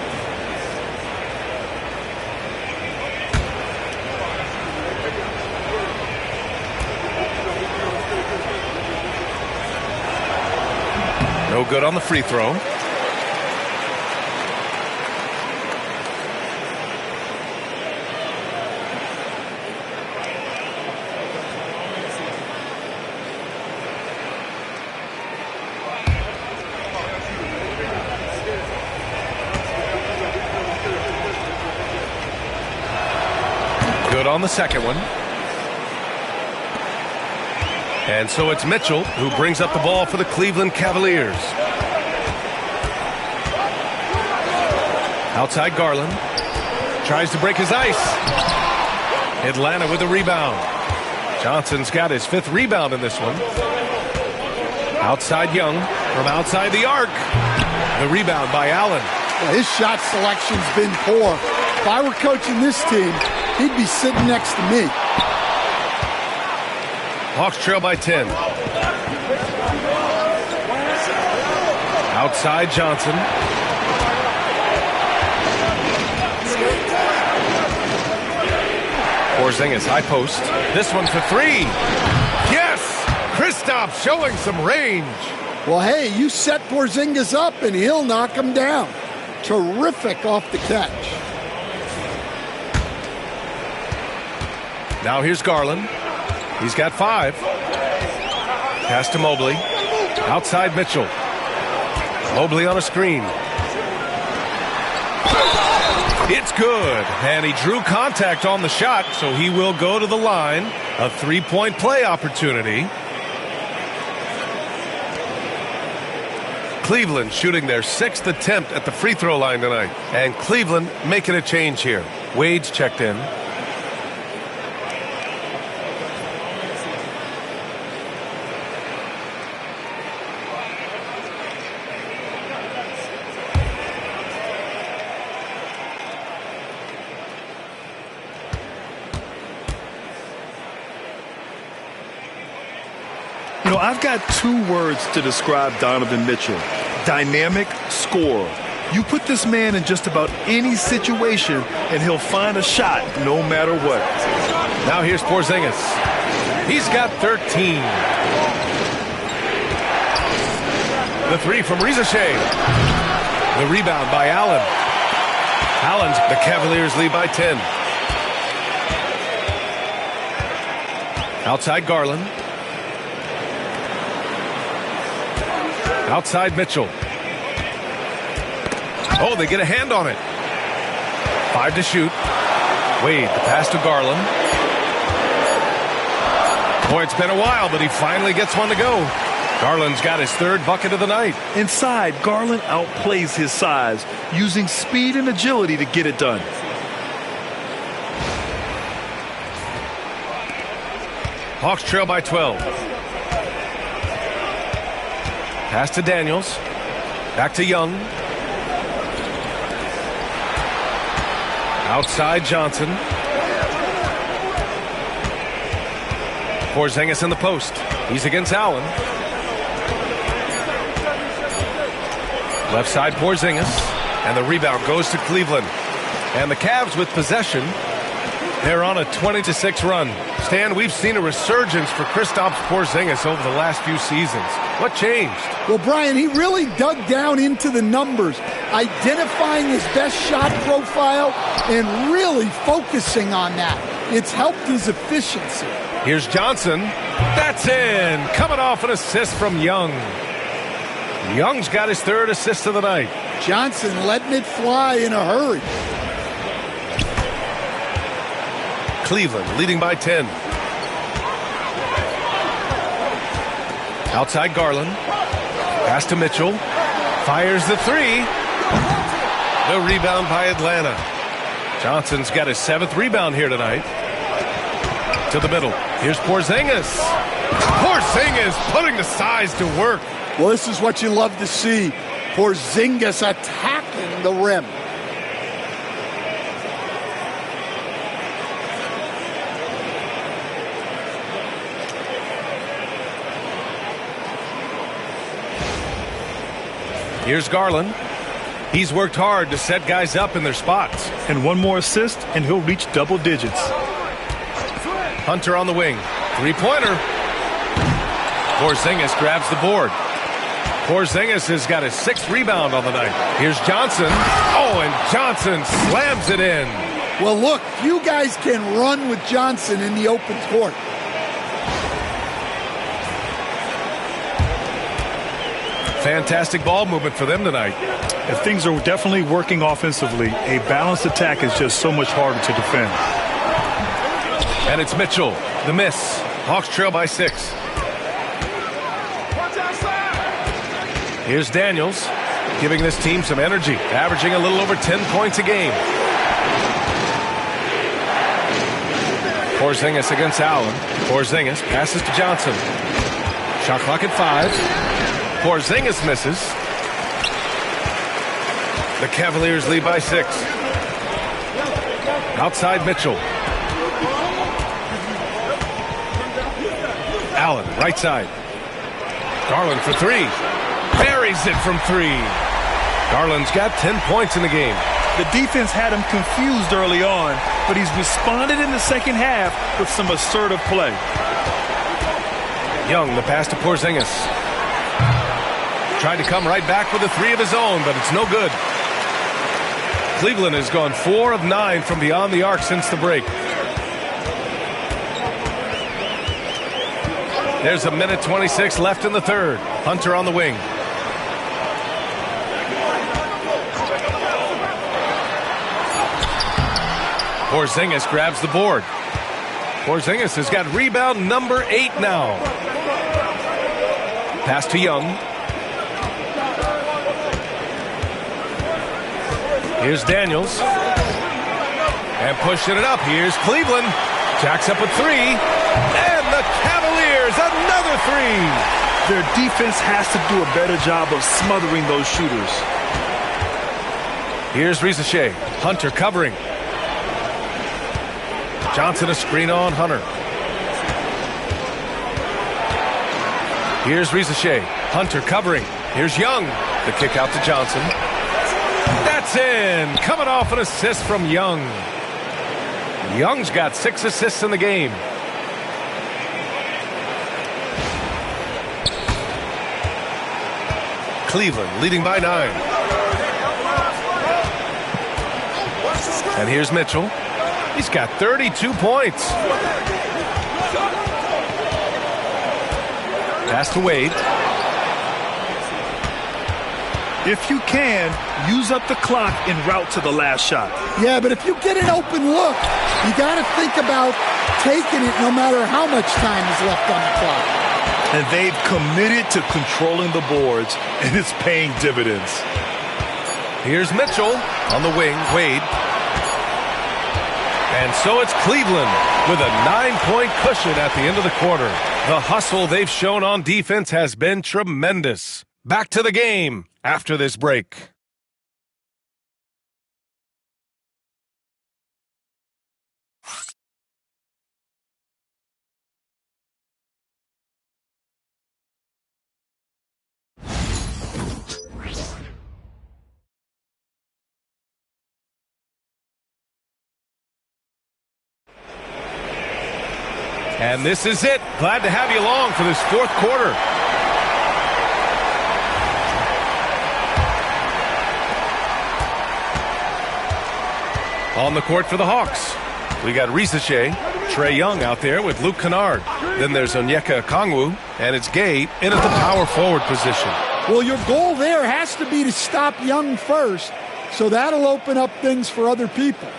No good on the free throw. Good on the second one. And so it's Mitchell who brings up the ball for the Cleveland Cavaliers. Outside Garland. Tries to break his ice. Atlanta with the rebound. Johnson's got his 5th rebound in this one. Outside Young from outside the arc. The rebound by Allen. Well, his shot selection's been poor. If I were coaching this team, he'd be sitting next to me. Hawks trail by 10. Outside Johnson. Porzingis high post. This one for 3. Yes! Kristaps showing some range. Well, hey, you set Porzingis up and he'll knock him down. Terrific off the catch. Now here's Garland. He's got 5. Pass to Mobley. Outside Mitchell. Mobley on a screen. It's good. And he drew contact on the shot, so he will go to the line. A 3-point play opportunity. Cleveland shooting their 6th attempt at the free throw line tonight. And Cleveland making a change here. Wade's checked in. You know, I've got 2 words to describe Donovan Mitchell. Dynamic scorer. You put this man in just about any situation, and he'll find a shot no matter what. Now here's Porzingis. He's got 13. The 3 from Rizashé. The rebound by Allen. Allen's the Cavaliers lead by 10. Outside Garland. Outside Mitchell. Oh, they get a hand on it. 5 to shoot. Wade, the pass to Garland. Boy, it's been a while, but he finally gets one to go. Garland's got his 3rd bucket of the night. Inside, Garland outplays his size, using speed and agility to get it done. Hawks trail by 12. Pass to Daniels. Back to Young. Outside Johnson. Porzingis in the post. He's against Allen. Left side Porzingis. And the rebound goes to Cleveland. And the Cavs with possession. They're on a 20-6 run. Stan, we've seen a resurgence for Kristaps Porzingis over the last few seasons. What changed? Well, Brian, he really dug down into the numbers, identifying his best shot profile and really focusing on that. It's helped his efficiency. Here's Johnson. That's in. Coming off an assist from Young. Young's got his 3rd assist of the night. Johnson letting it fly in a hurry. Cleveland leading by 10. Outside Garland. Pass to Mitchell. Fires the 3. The rebound by Atlanta. Johnson's got his 7th rebound here tonight. To the middle. Here's Porzingis. Porzingis putting the size to work. Well, this is what you love to see. Porzingis attacking the rim. Here's Garland. He's worked hard to set guys up in their spots. And 1 more assist, and he'll reach double digits. Hunter on the wing. 3-pointer. Porzingis grabs the board. Porzingis has got his 6th rebound on the night. Here's Johnson. Oh, and Johnson slams it in. Well, look, you guys can run with Johnson in the open court. Fantastic ball movement for them tonight. If things are definitely working offensively, a balanced attack is just so much harder to defend. And it's Mitchell. The miss. Hawks trail by 6. Here's Daniels, giving this team some energy, averaging a little over 10 points a game. Porzingis against Allen. Porzingis passes to Johnson. Shot clock at 5. Porzingis misses. The Cavaliers lead by 6. Outside Mitchell. Allen, right side. Garland for 3. Buries it from 3. Garland's got 10 points in the game. The defense had him confused early on, but he's responded in the second half with some assertive play. Young, the pass to Porzingis. Tried to come right back with a 3 of his own, but it's no good. Cleveland has gone 4 of 9 from beyond the arc since the break. There's a minute 26 left in the third. Hunter on the wing. Porzingis grabs the board. Porzingis has got rebound number 8 now. Pass to Young. Here's Daniels. And pushing it up. Here's Cleveland. Jacks up with 3. And the Cavaliers, another 3. Their defense has to do a better job of smothering those shooters. Here's Risacher. Hunter covering. Johnson a screen on Hunter. Here's Risacher. Hunter covering. Here's Young. The kick out to Johnson. That's in. Coming off an assist from Young. Young's got 6 assists in the game. Cleveland leading by 9. And here's Mitchell. He's got 32 points. Pass to Wade. If you can, use up the clock en route to the last shot. Yeah, but if you get an open look, you got to think about taking it no matter how much time is left on the clock. And they've committed to controlling the boards, and it's paying dividends. Here's Mitchell on the wing. Wade. And so it's Cleveland with a 9-point cushion at the end of the quarter. The hustle they've shown on defense has been tremendous. Back to the game after this break. And this is it. Glad to have you along for this fourth quarter. On the court for the Hawks, we got Risacher, Trae Young out there with Luke Kennard. Then there's Onyeka Okongwu, and it's Gay in at the power forward position. Well, your goal there has to be to stop Young first, so that'll open up things for other people.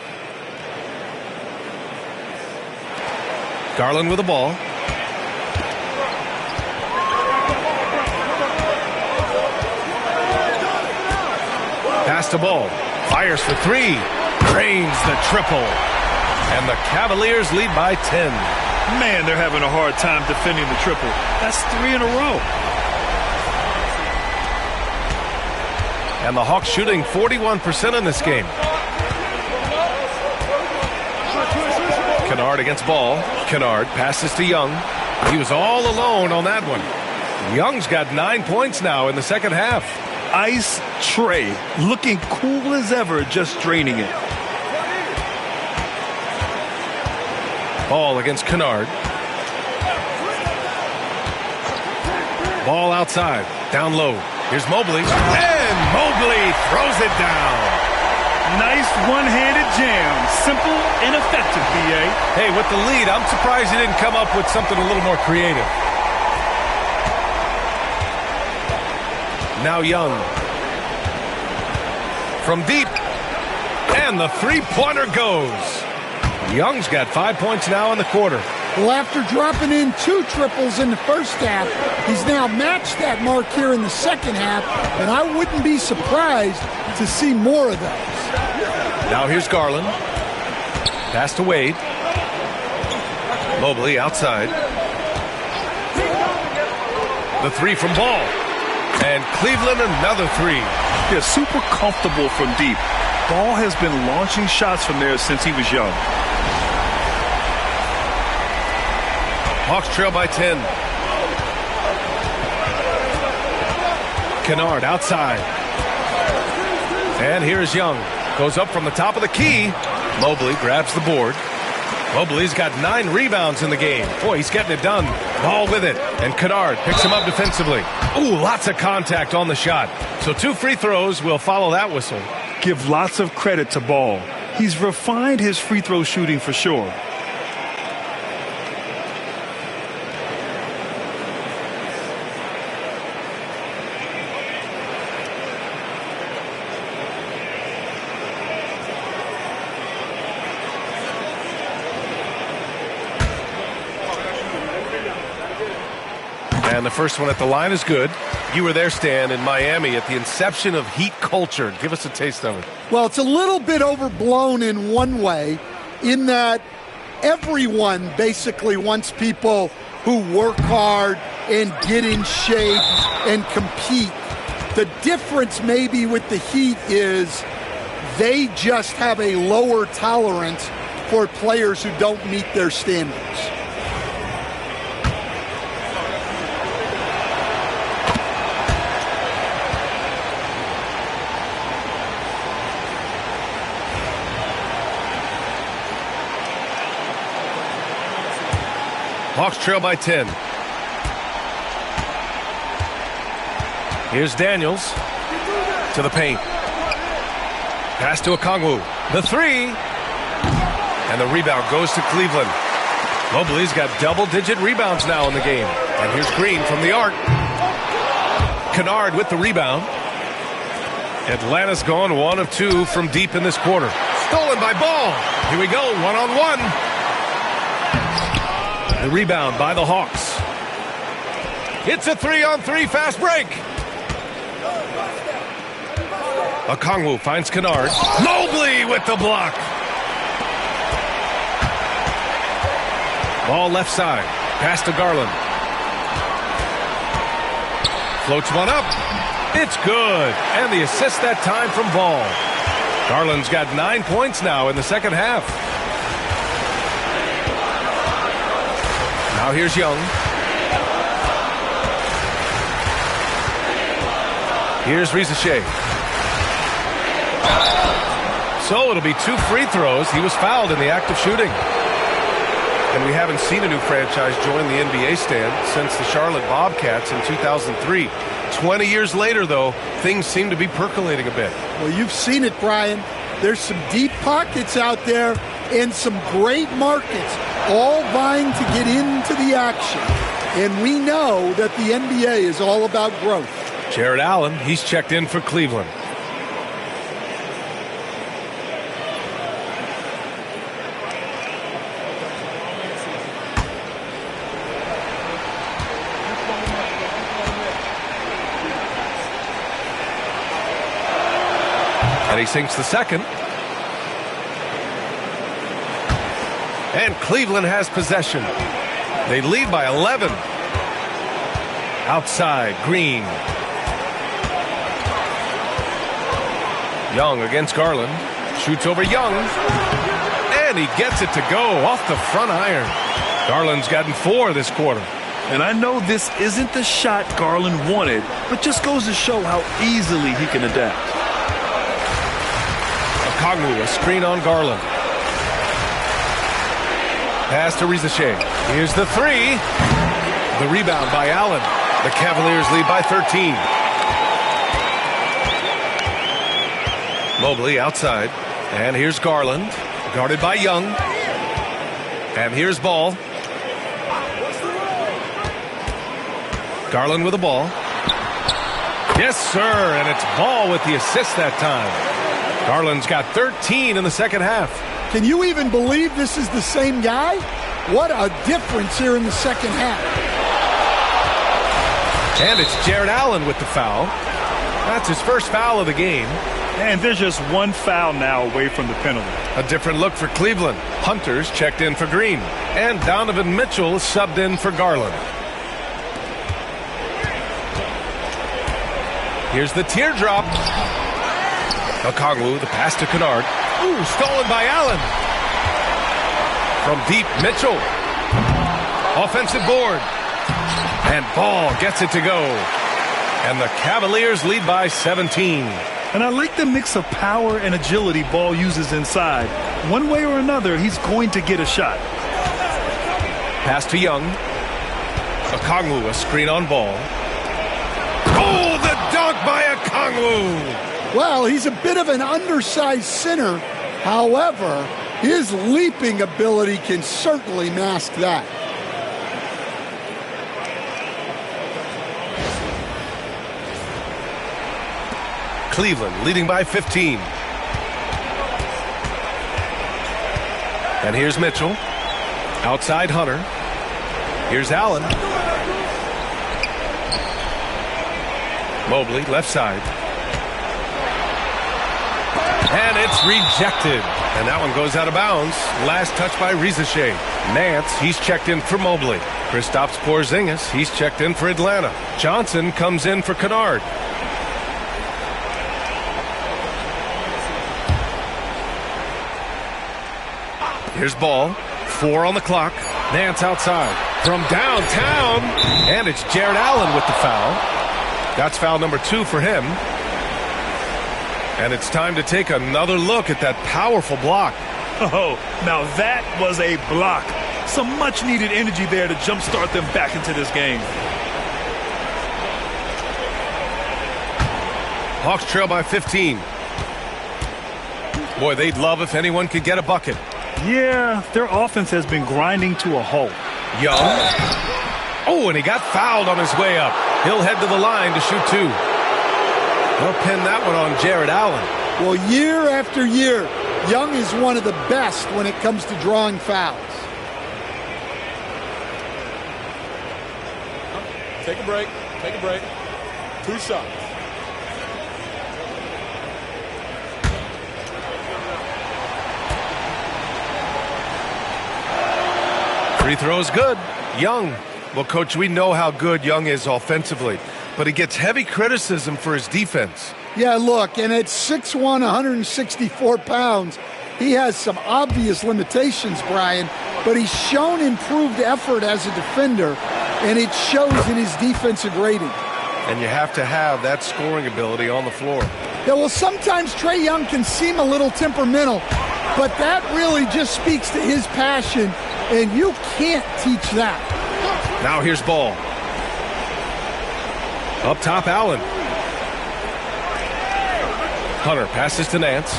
Garland with the ball. Pass to Ball. Fires for 3. Drains the triple. And the Cavaliers lead by 10. Man, they're having a hard time defending the triple. That's 3 in a row. And the Hawks shooting 41% in this game. Kennard against Ball. Kennard passes to Young. He was all alone on that one. Young's got 9 points now in the second half. Ice Trae, looking cool as ever, just draining it. Ball against Kennard. Ball outside. Down low. Here's Mobley. And Mobley throws it down. Nice one-handed jam. Simple and effective, B.A. Hey, with the lead, I'm surprised he didn't come up with something a little more creative. Now Young. From deep. And the three-pointer goes. Young's got 5 points now in the quarter. Well, after dropping in 2 triples in the first half, he's now matched that mark here in the second half, and I wouldn't be surprised to see more of those. Now here's Garland. Pass to Wade. Mobley outside. The three from Ball. And Cleveland another three. Yeah, super comfortable from deep. Ball has been launching shots from there since he was young. Hawks trail by 10. Kennard outside. And here's Young. Goes up from the top of the key. Mobley grabs the board. Mobley's got 9 rebounds in the game. Boy, he's getting it done. Ball with it. And Kennard picks him up defensively. Ooh, lots of contact on the shot. So 2 free throws will follow that whistle. Give lots of credit to Ball. He's refined his free throw shooting for sure. And the first one at the line is good. You were there, Stan, in Miami at the inception of Heat culture. Give us a taste of it. Well, it's a little bit overblown in one way, in that everyone basically wants people who work hard and get in shape and compete. The difference maybe with the Heat is they just have a lower tolerance for players who don't meet their standards. Hawks trail by 10. Here's Daniels to the paint. Pass to Okongwu. The three. And the rebound goes to Cleveland. Mobley's got double-digit rebounds now in the game. And here's Green from the arc. Kennard with the rebound. Atlanta's gone 1 of 2 from deep in this quarter. Stolen by Ball. Here we go, one-on-one. The rebound by the Hawks. It's a 3-on-3 fast break. Okongwu finds Kennard. Mobley with the block. Ball left side. Pass to Garland. Floats one up. It's good. And the assist that time from Ball. Garland's got 9 points now in the second half. Now here's Young. Here's Risache. So it'll be 2 free throws. He was fouled in the act of shooting. And we haven't seen a new franchise join the NBA stand since the Charlotte Bobcats in 2003. 20 years later, though, things seem to be percolating a bit. Well, you've seen it, Brian. There's some deep pockets out there and some great markets, all vying to get into the action. And we know that the NBA is all about growth. Jared Allen, he's checked in for Cleveland. And he sinks the second. And Cleveland has possession. They lead by 11. Outside, Green. Young against Garland. Shoots over Young. And he gets it to go off the front iron. Garland's gotten 4 this quarter. And I know this isn't the shot Garland wanted, but just goes to show how easily he can adapt. Okongwu, a screen on Garland. Pass to Risache. Here's the three. The rebound by Allen. The Cavaliers lead by 13. Mobley outside. And here's Garland. Guarded by Young. And here's Ball. Garland with the ball. Yes, sir. And it's Ball with the assist that time. Garland's got 13 in the second half. Can you even believe this is the same guy? What a difference here in the second half. And it's Jared Allen with the foul. That's his first foul of the game. And there's just one foul now away from the penalty. A different look for Cleveland. Hunter's checked in for Green. And Donovan Mitchell is subbed in for Garland. Here's the teardrop. Okongwu, the pass to Kennard. Ooh, stolen by Allen. From deep, Mitchell. Offensive board. And Ball gets it to go. And the Cavaliers lead by 17. And I like the mix of power and agility Ball uses inside. One way or another, he's going to get a shot. Pass to Young. Okongwu, a screen on Ball. Oh, the dunk by Okongwu! Well, he's a bit of an undersized center. However, his leaping ability can certainly mask that. Cleveland leading by 15. And here's Mitchell. Outside Hunter. Here's Allen. Mobley, left side. And it's rejected. And that one goes out of bounds. Last touch by Rizachet. Nance, he's checked in for Mobley. Kristaps Porzingis, he's checked in for Atlanta. Johnson comes in for Kennard. Here's Ball. 4 on the clock. Nance outside. From downtown. And it's Jared Allen with the foul. That's foul number 2 for him. And it's time to take another look at that powerful block. Oh, now that was a block. Some much-needed energy there to jumpstart them back into this game. Hawks trail by 15. Boy, they'd love if anyone could get a bucket. Yeah, their offense has been grinding to a halt. Young. Oh, and he got fouled on his way up. He'll head to the line to shoot 2. They'll pin that one on Jared Allen. Well, year after year, Young is one of the best when it comes to drawing fouls. Take a break. Take a break. 2 shots. Free throw is good. Young. Well, Coach, we know how good Young is offensively, but he gets heavy criticism for his defense. Yeah, look, and at 6'1", 164 pounds, he has some obvious limitations, Brian, but he's shown improved effort as a defender, and it shows in his defensive rating. And you have to have that scoring ability on the floor. Yeah, well, sometimes Trae Young can seem a little temperamental, but that really just speaks to his passion, and you can't teach that. Now here's Ball. Up top, Allen. Hunter passes to Nance.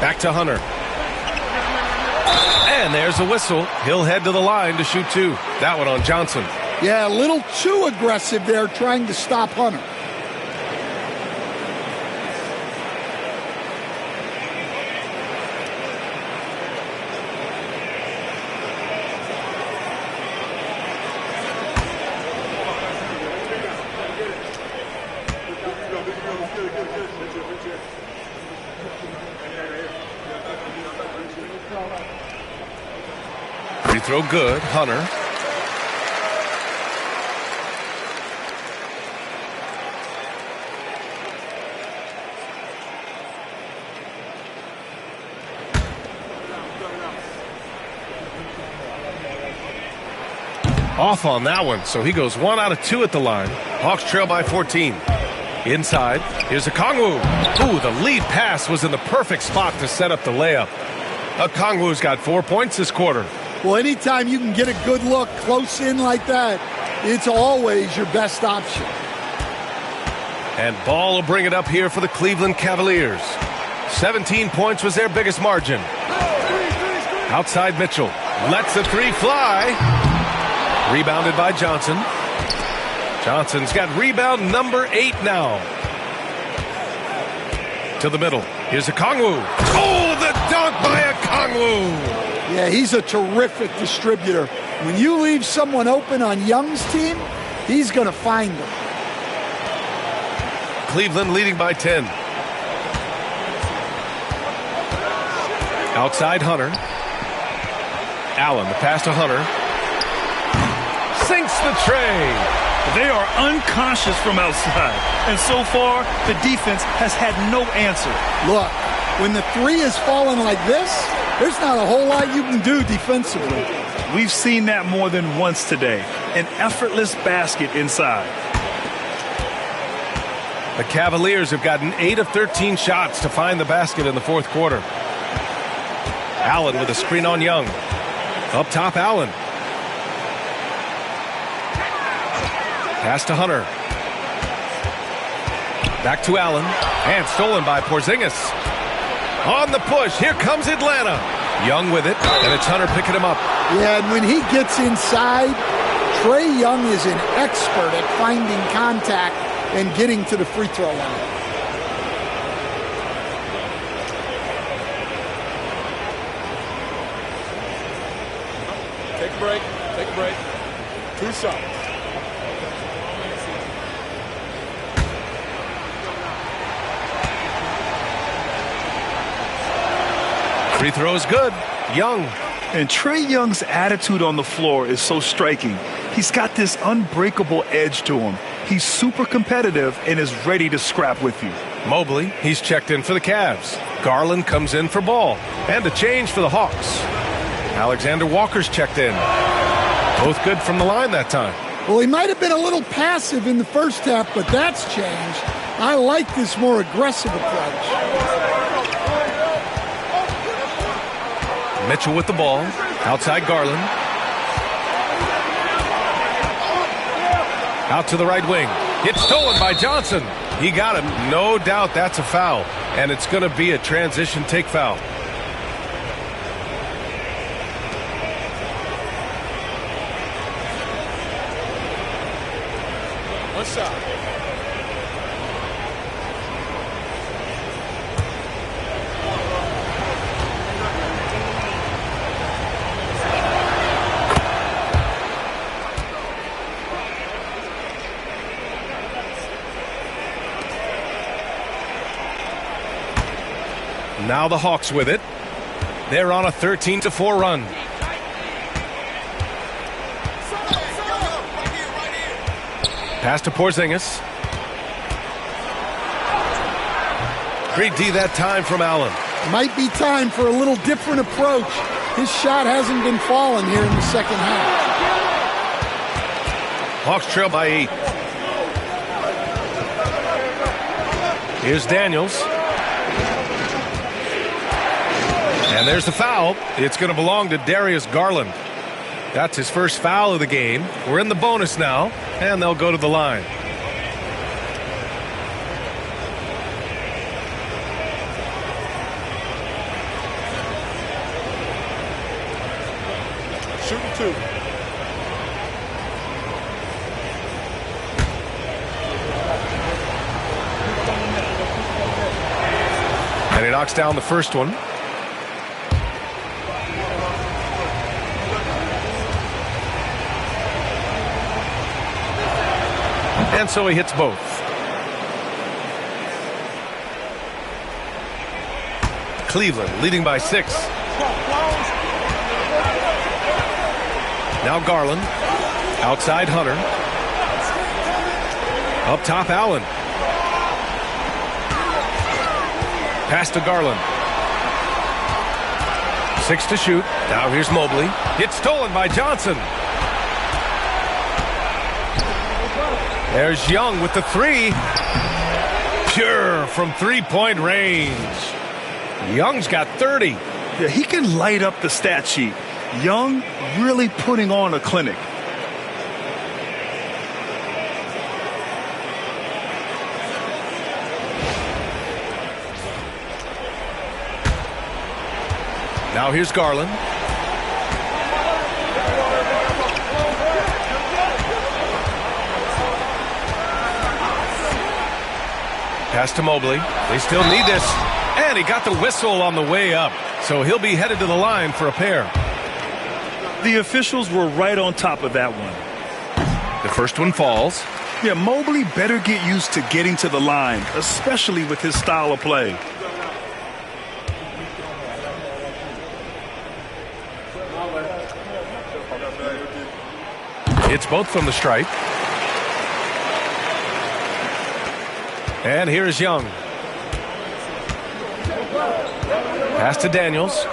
Back to Hunter. And there's a whistle. He'll head to the line to shoot 2. That one on Johnson. Yeah, a little too aggressive there trying to stop Hunter. Free throw good. Hunter. Off on that one, so he goes 1 out of 2 at the line. Hawks trail by 14. Inside, here's Okongwu. Ooh, the lead pass was in the perfect spot to set up the layup. Okongwu's got 4 points this quarter. Well, anytime you can get a good look close in like that, it's always your best option. And Ball will bring it up here for the Cleveland Cavaliers. 17 points was their biggest margin. Outside Mitchell. Lets the 3 fly. Rebounded by Johnson. Johnson's got rebound number 8 now. To the middle. Here's Okongwu. Oh, the dunk by Okongwu. Yeah, he's a terrific distributor. When you leave someone open on Young's team, he's going to find them. Cleveland leading by 10. Outside Hunter. Allen, the pass to Hunter. Sinks the tray. They are unconscious from outside, and so far, the defense has had no answer. Look, when the three is falling like this, there's not a whole lot you can do defensively. We've seen that more than once today. An effortless basket inside. The Cavaliers have gotten 8 of 13 shots to find the basket in the fourth quarter. Allen with a screen on Young. Up top, Allen. Pass to Hunter. Back to Allen. And stolen by Porzingis. On the push. Here comes Atlanta. Young with it. And it's Hunter picking him up. Yeah, and when he gets inside, Trae Young is an expert at finding contact and getting to the free throw line. Take a break. Take a break. 2 shots. Free throw is good. Young. And Trae Young's attitude on the floor is so striking. He's got this unbreakable edge to him. He's super competitive and is ready to scrap with you. Mobley, he's checked in for the Cavs. Garland comes in for Ball. And a change for the Hawks. Alexander Walker's checked in. Both good from the line that time. Well, he might have been a little passive in the first half, but that's changed. I like this more aggressive approach. Mitchell with the ball. Outside Garland. Out to the right wing. It's stolen by Johnson. He got him. No doubt that's a foul. And it's going to be a transition take foul. One shot. Now the Hawks with it. They're on a 13-4 run. Pass to Porzingis. Great D that time from Allen. Might be time for a little different approach. His shot hasn't been falling here in the second half. Hawks trail by 8. Here's Daniels. And there's the foul. It's going to belong to Darius Garland. That's his first foul of the game. We're in the bonus now, and they'll go to the line. Shooting 2. And he knocks down the first one. And so he hits both. Cleveland leading by 6. Now Garland. Outside Hunter. Up top Allen. Pass to Garland. 6 to shoot. Now here's Mobley. It's stolen by Johnson. There's Young with the 3. Pure from three-point range. Young's got 30. Yeah, he can light up the stat sheet. Young really putting on a clinic. Now here's Garland. Pass to Mobley. They still need this. And he got the whistle on the way up, so he'll be headed to the line for a pair. The officials were right on top of that one. The first one falls. Yeah, Mobley better get used to getting to the line, especially with his style of play. It's both from the stripe. And here's Young. Pass to Daniels.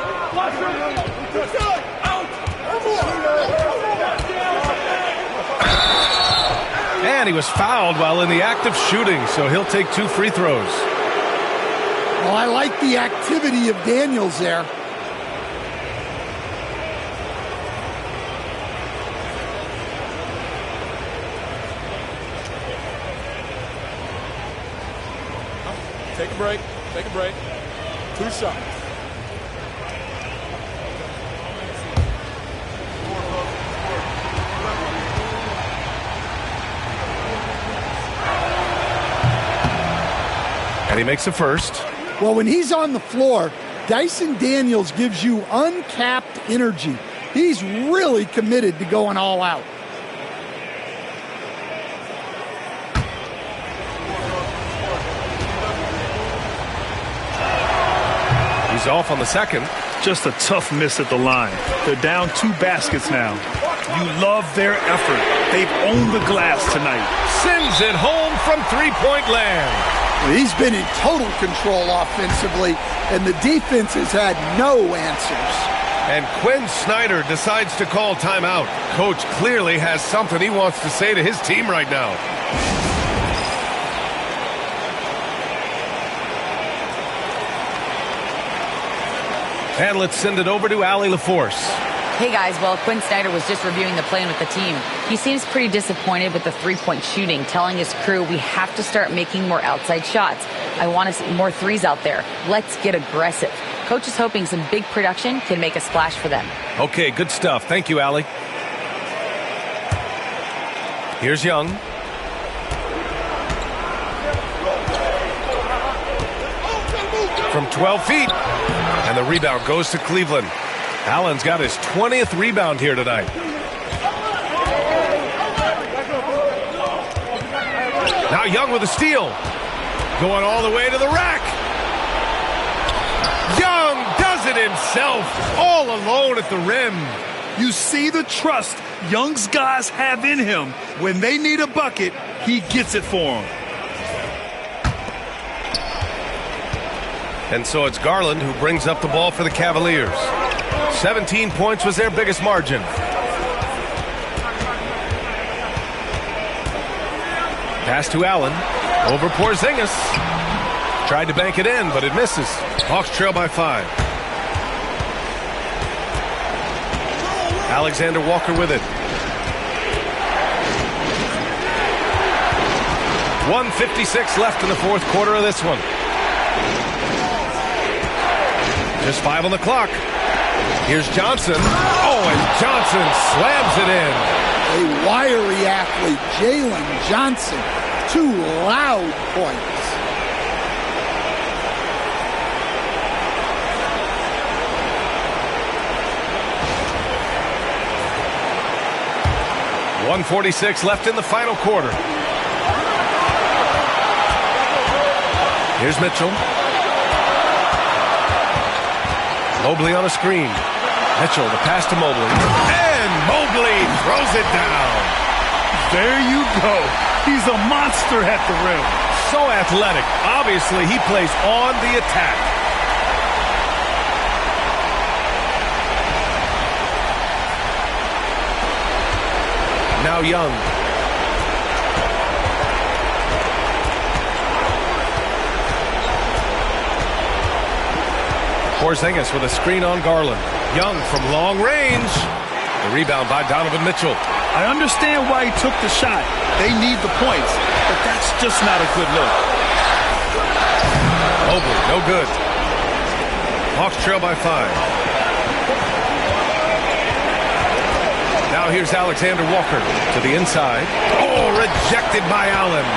And he was fouled while in the act of shooting, so he'll take 2 free throws. Well, I like the activity of Daniels there. Take a break. Take a break. 2 shots. And he makes the first. Well, when he's on the floor, Dyson Daniels gives you uncapped energy. He's really committed to going all out. He's off on the second. Just a tough miss at the line. They're down 2 baskets now. You love their effort. They've owned the glass tonight. Sends it home from three-point land. He's been in total control offensively, and the defense has had no answers. And Quinn Snyder decides to call timeout. Coach clearly has something he wants to say to his team right now. And let's send it over to Allie LaForce. Hey guys, well, Quinn Snyder was just reviewing the plan with the team. He seems pretty disappointed with the 3-point shooting, telling his crew we have to start making more outside shots. I want to see more threes out there. Let's get aggressive. Coach is hoping some big production can make a splash for them. Okay, good stuff. Thank you, Allie. Here's Young. From 12 feet. And the rebound goes to Cleveland. Allen's got his 20th rebound here tonight. Now Young with a steal. Going all the way to the rack. Young does it himself, all alone at the rim. You see the trust Young's guys have in him. When they need a bucket, he gets it for them. And so it's Garland who brings up the ball for the Cavaliers. 17 points was their biggest margin. Pass to Allen. Over Porzingis. Tried to bank it in, but it misses. Hawks trail by 5. Alexander Walker with it. 1:56 left in the fourth quarter of this one. Just 5 on the clock. Here's Johnson. Oh, and Johnson slams it in. A wiry athlete, Jalen Johnson. 2 loud points. .146 left in the final quarter. Here's Mitchell. Mobley on a screen. Mitchell, the pass to Mobley. And Mobley throws it down. There you go. He's a monster at the rim. So athletic. Obviously, he plays on the attack. Now Young. Porzingis with a screen on Garland. Young from long range. The rebound by Donovan Mitchell. I understand why he took the shot. They need the points, but that's just not a good look. Mobley, no good. Hawks trail by 5. Now here's Alexander Walker to the inside. Oh, rejected by Allen.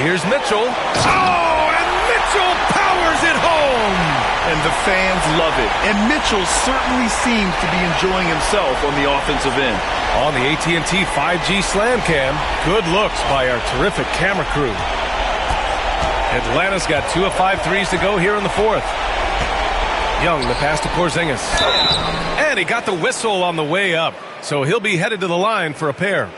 Here's Mitchell. Oh, and Mitchell powers it home. And the fans love it. And Mitchell certainly seems to be enjoying himself on the offensive end. On the AT&T 5G Slam Cam, good looks by our terrific camera crew. Atlanta's got 2 of 5 threes to go here in the fourth. Young, the pass to Porzingis. And he got the whistle on the way up, so he'll be headed to the line for a pair.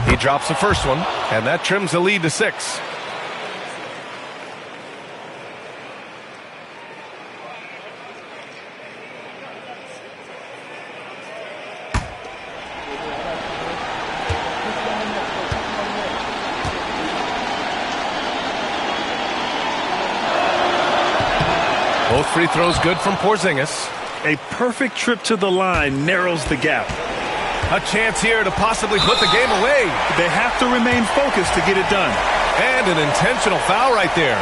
He drops the first one, and that trims the lead to 6. Both free throws good from Porzingis. A perfect trip to the line narrows the gap. A chance here to possibly put the game away. They have to remain focused to get it done. And an intentional foul right there.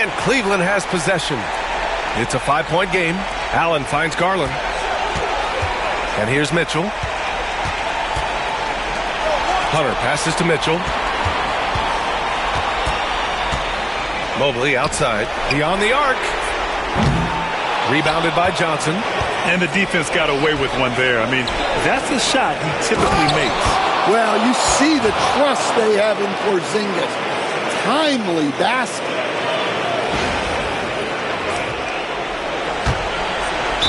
And Cleveland has possession. It's a 5-point game. Allen finds Garland. And here's Mitchell. Hunter passes to Mitchell. Mobley outside. Beyond the arc. Rebounded by Johnson. And the defense got away with one there. I mean, that's a shot he typically makes. Well, you see the trust they have in Porzingis. Timely basket.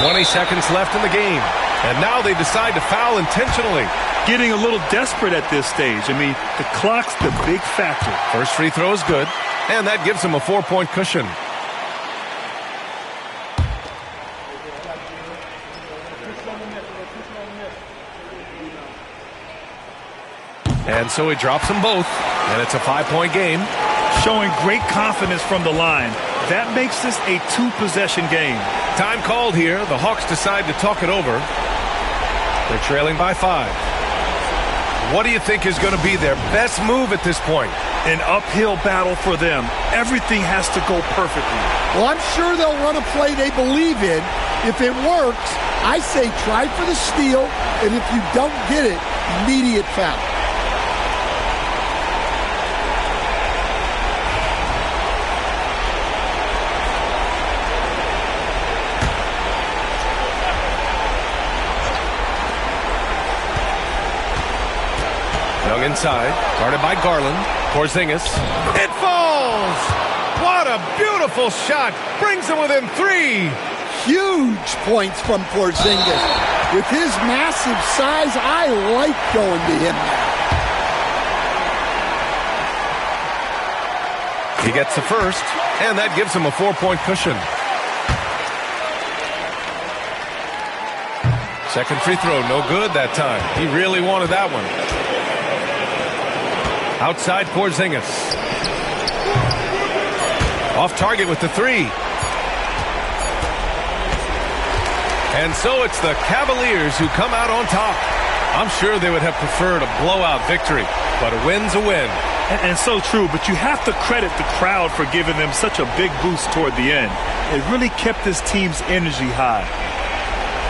20 seconds left in the game. And now they decide to foul intentionally. Getting a little desperate at this stage. I mean, the clock's the big factor. First free throw is good. And that gives him a 4-point cushion. And so he drops them both. And it's a 5-point game. Showing great confidence from the line. That makes this a 2-possession game. Time called here. The Hawks decide to talk it over. They're trailing by 5. What do you think is going to be their best move at this point? An uphill battle for them. Everything has to go perfectly. Well, I'm sure they'll run a play they believe in. If it works, I say try for the steal, and if you don't get it, immediate foul. Young inside, guarded by Garland. Porzingis. It falls! What a beautiful shot! Brings them within 3. Huge points from Porzingis. With his massive size, I like going to him now. He gets the first, and that gives him a 4-point cushion. Second free throw, no good that time. He really wanted that one. Outside Porzingis. Off target with the 3. And so it's the Cavaliers who come out on top. I'm sure they would have preferred a blowout victory, but a win's a win. And so true, but you have to credit the crowd for giving them such a big boost toward the end. It really kept this team's energy high.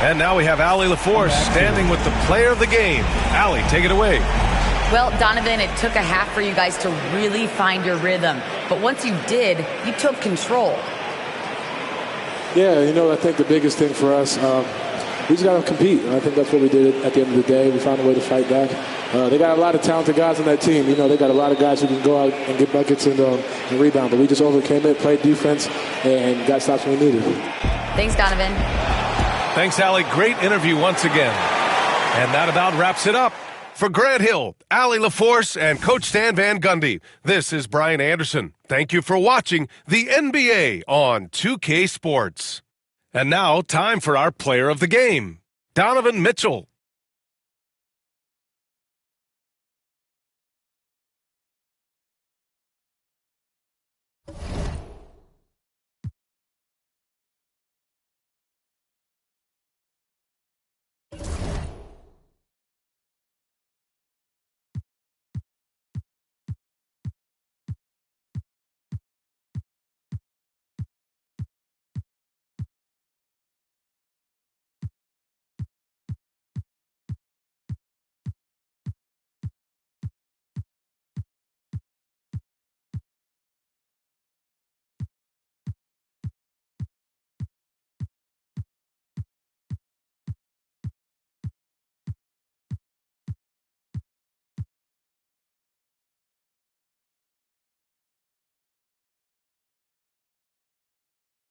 And now we have Allie LaForce standing with the player of the game. Allie, take it away. Well, Donovan, it took a half for you guys to really find your rhythm. But once you did, you took control. Yeah, I think the biggest thing for us, we just got to compete. And I think that's what we did at the end of the day. We found a way to fight back. They got a lot of talented guys on that team. They got a lot of guys who can go out and get buckets and rebound. But we just overcame it, played defense, and got stops when we needed. Thanks, Donovan. Thanks, Allie. Great interview once again. And that about wraps it up. For Grant Hill, Allie LaForce, and Coach Stan Van Gundy, this is Brian Anderson. Thank you for watching the NBA on 2K Sports. And now, time for our player of the game, Donovan Mitchell.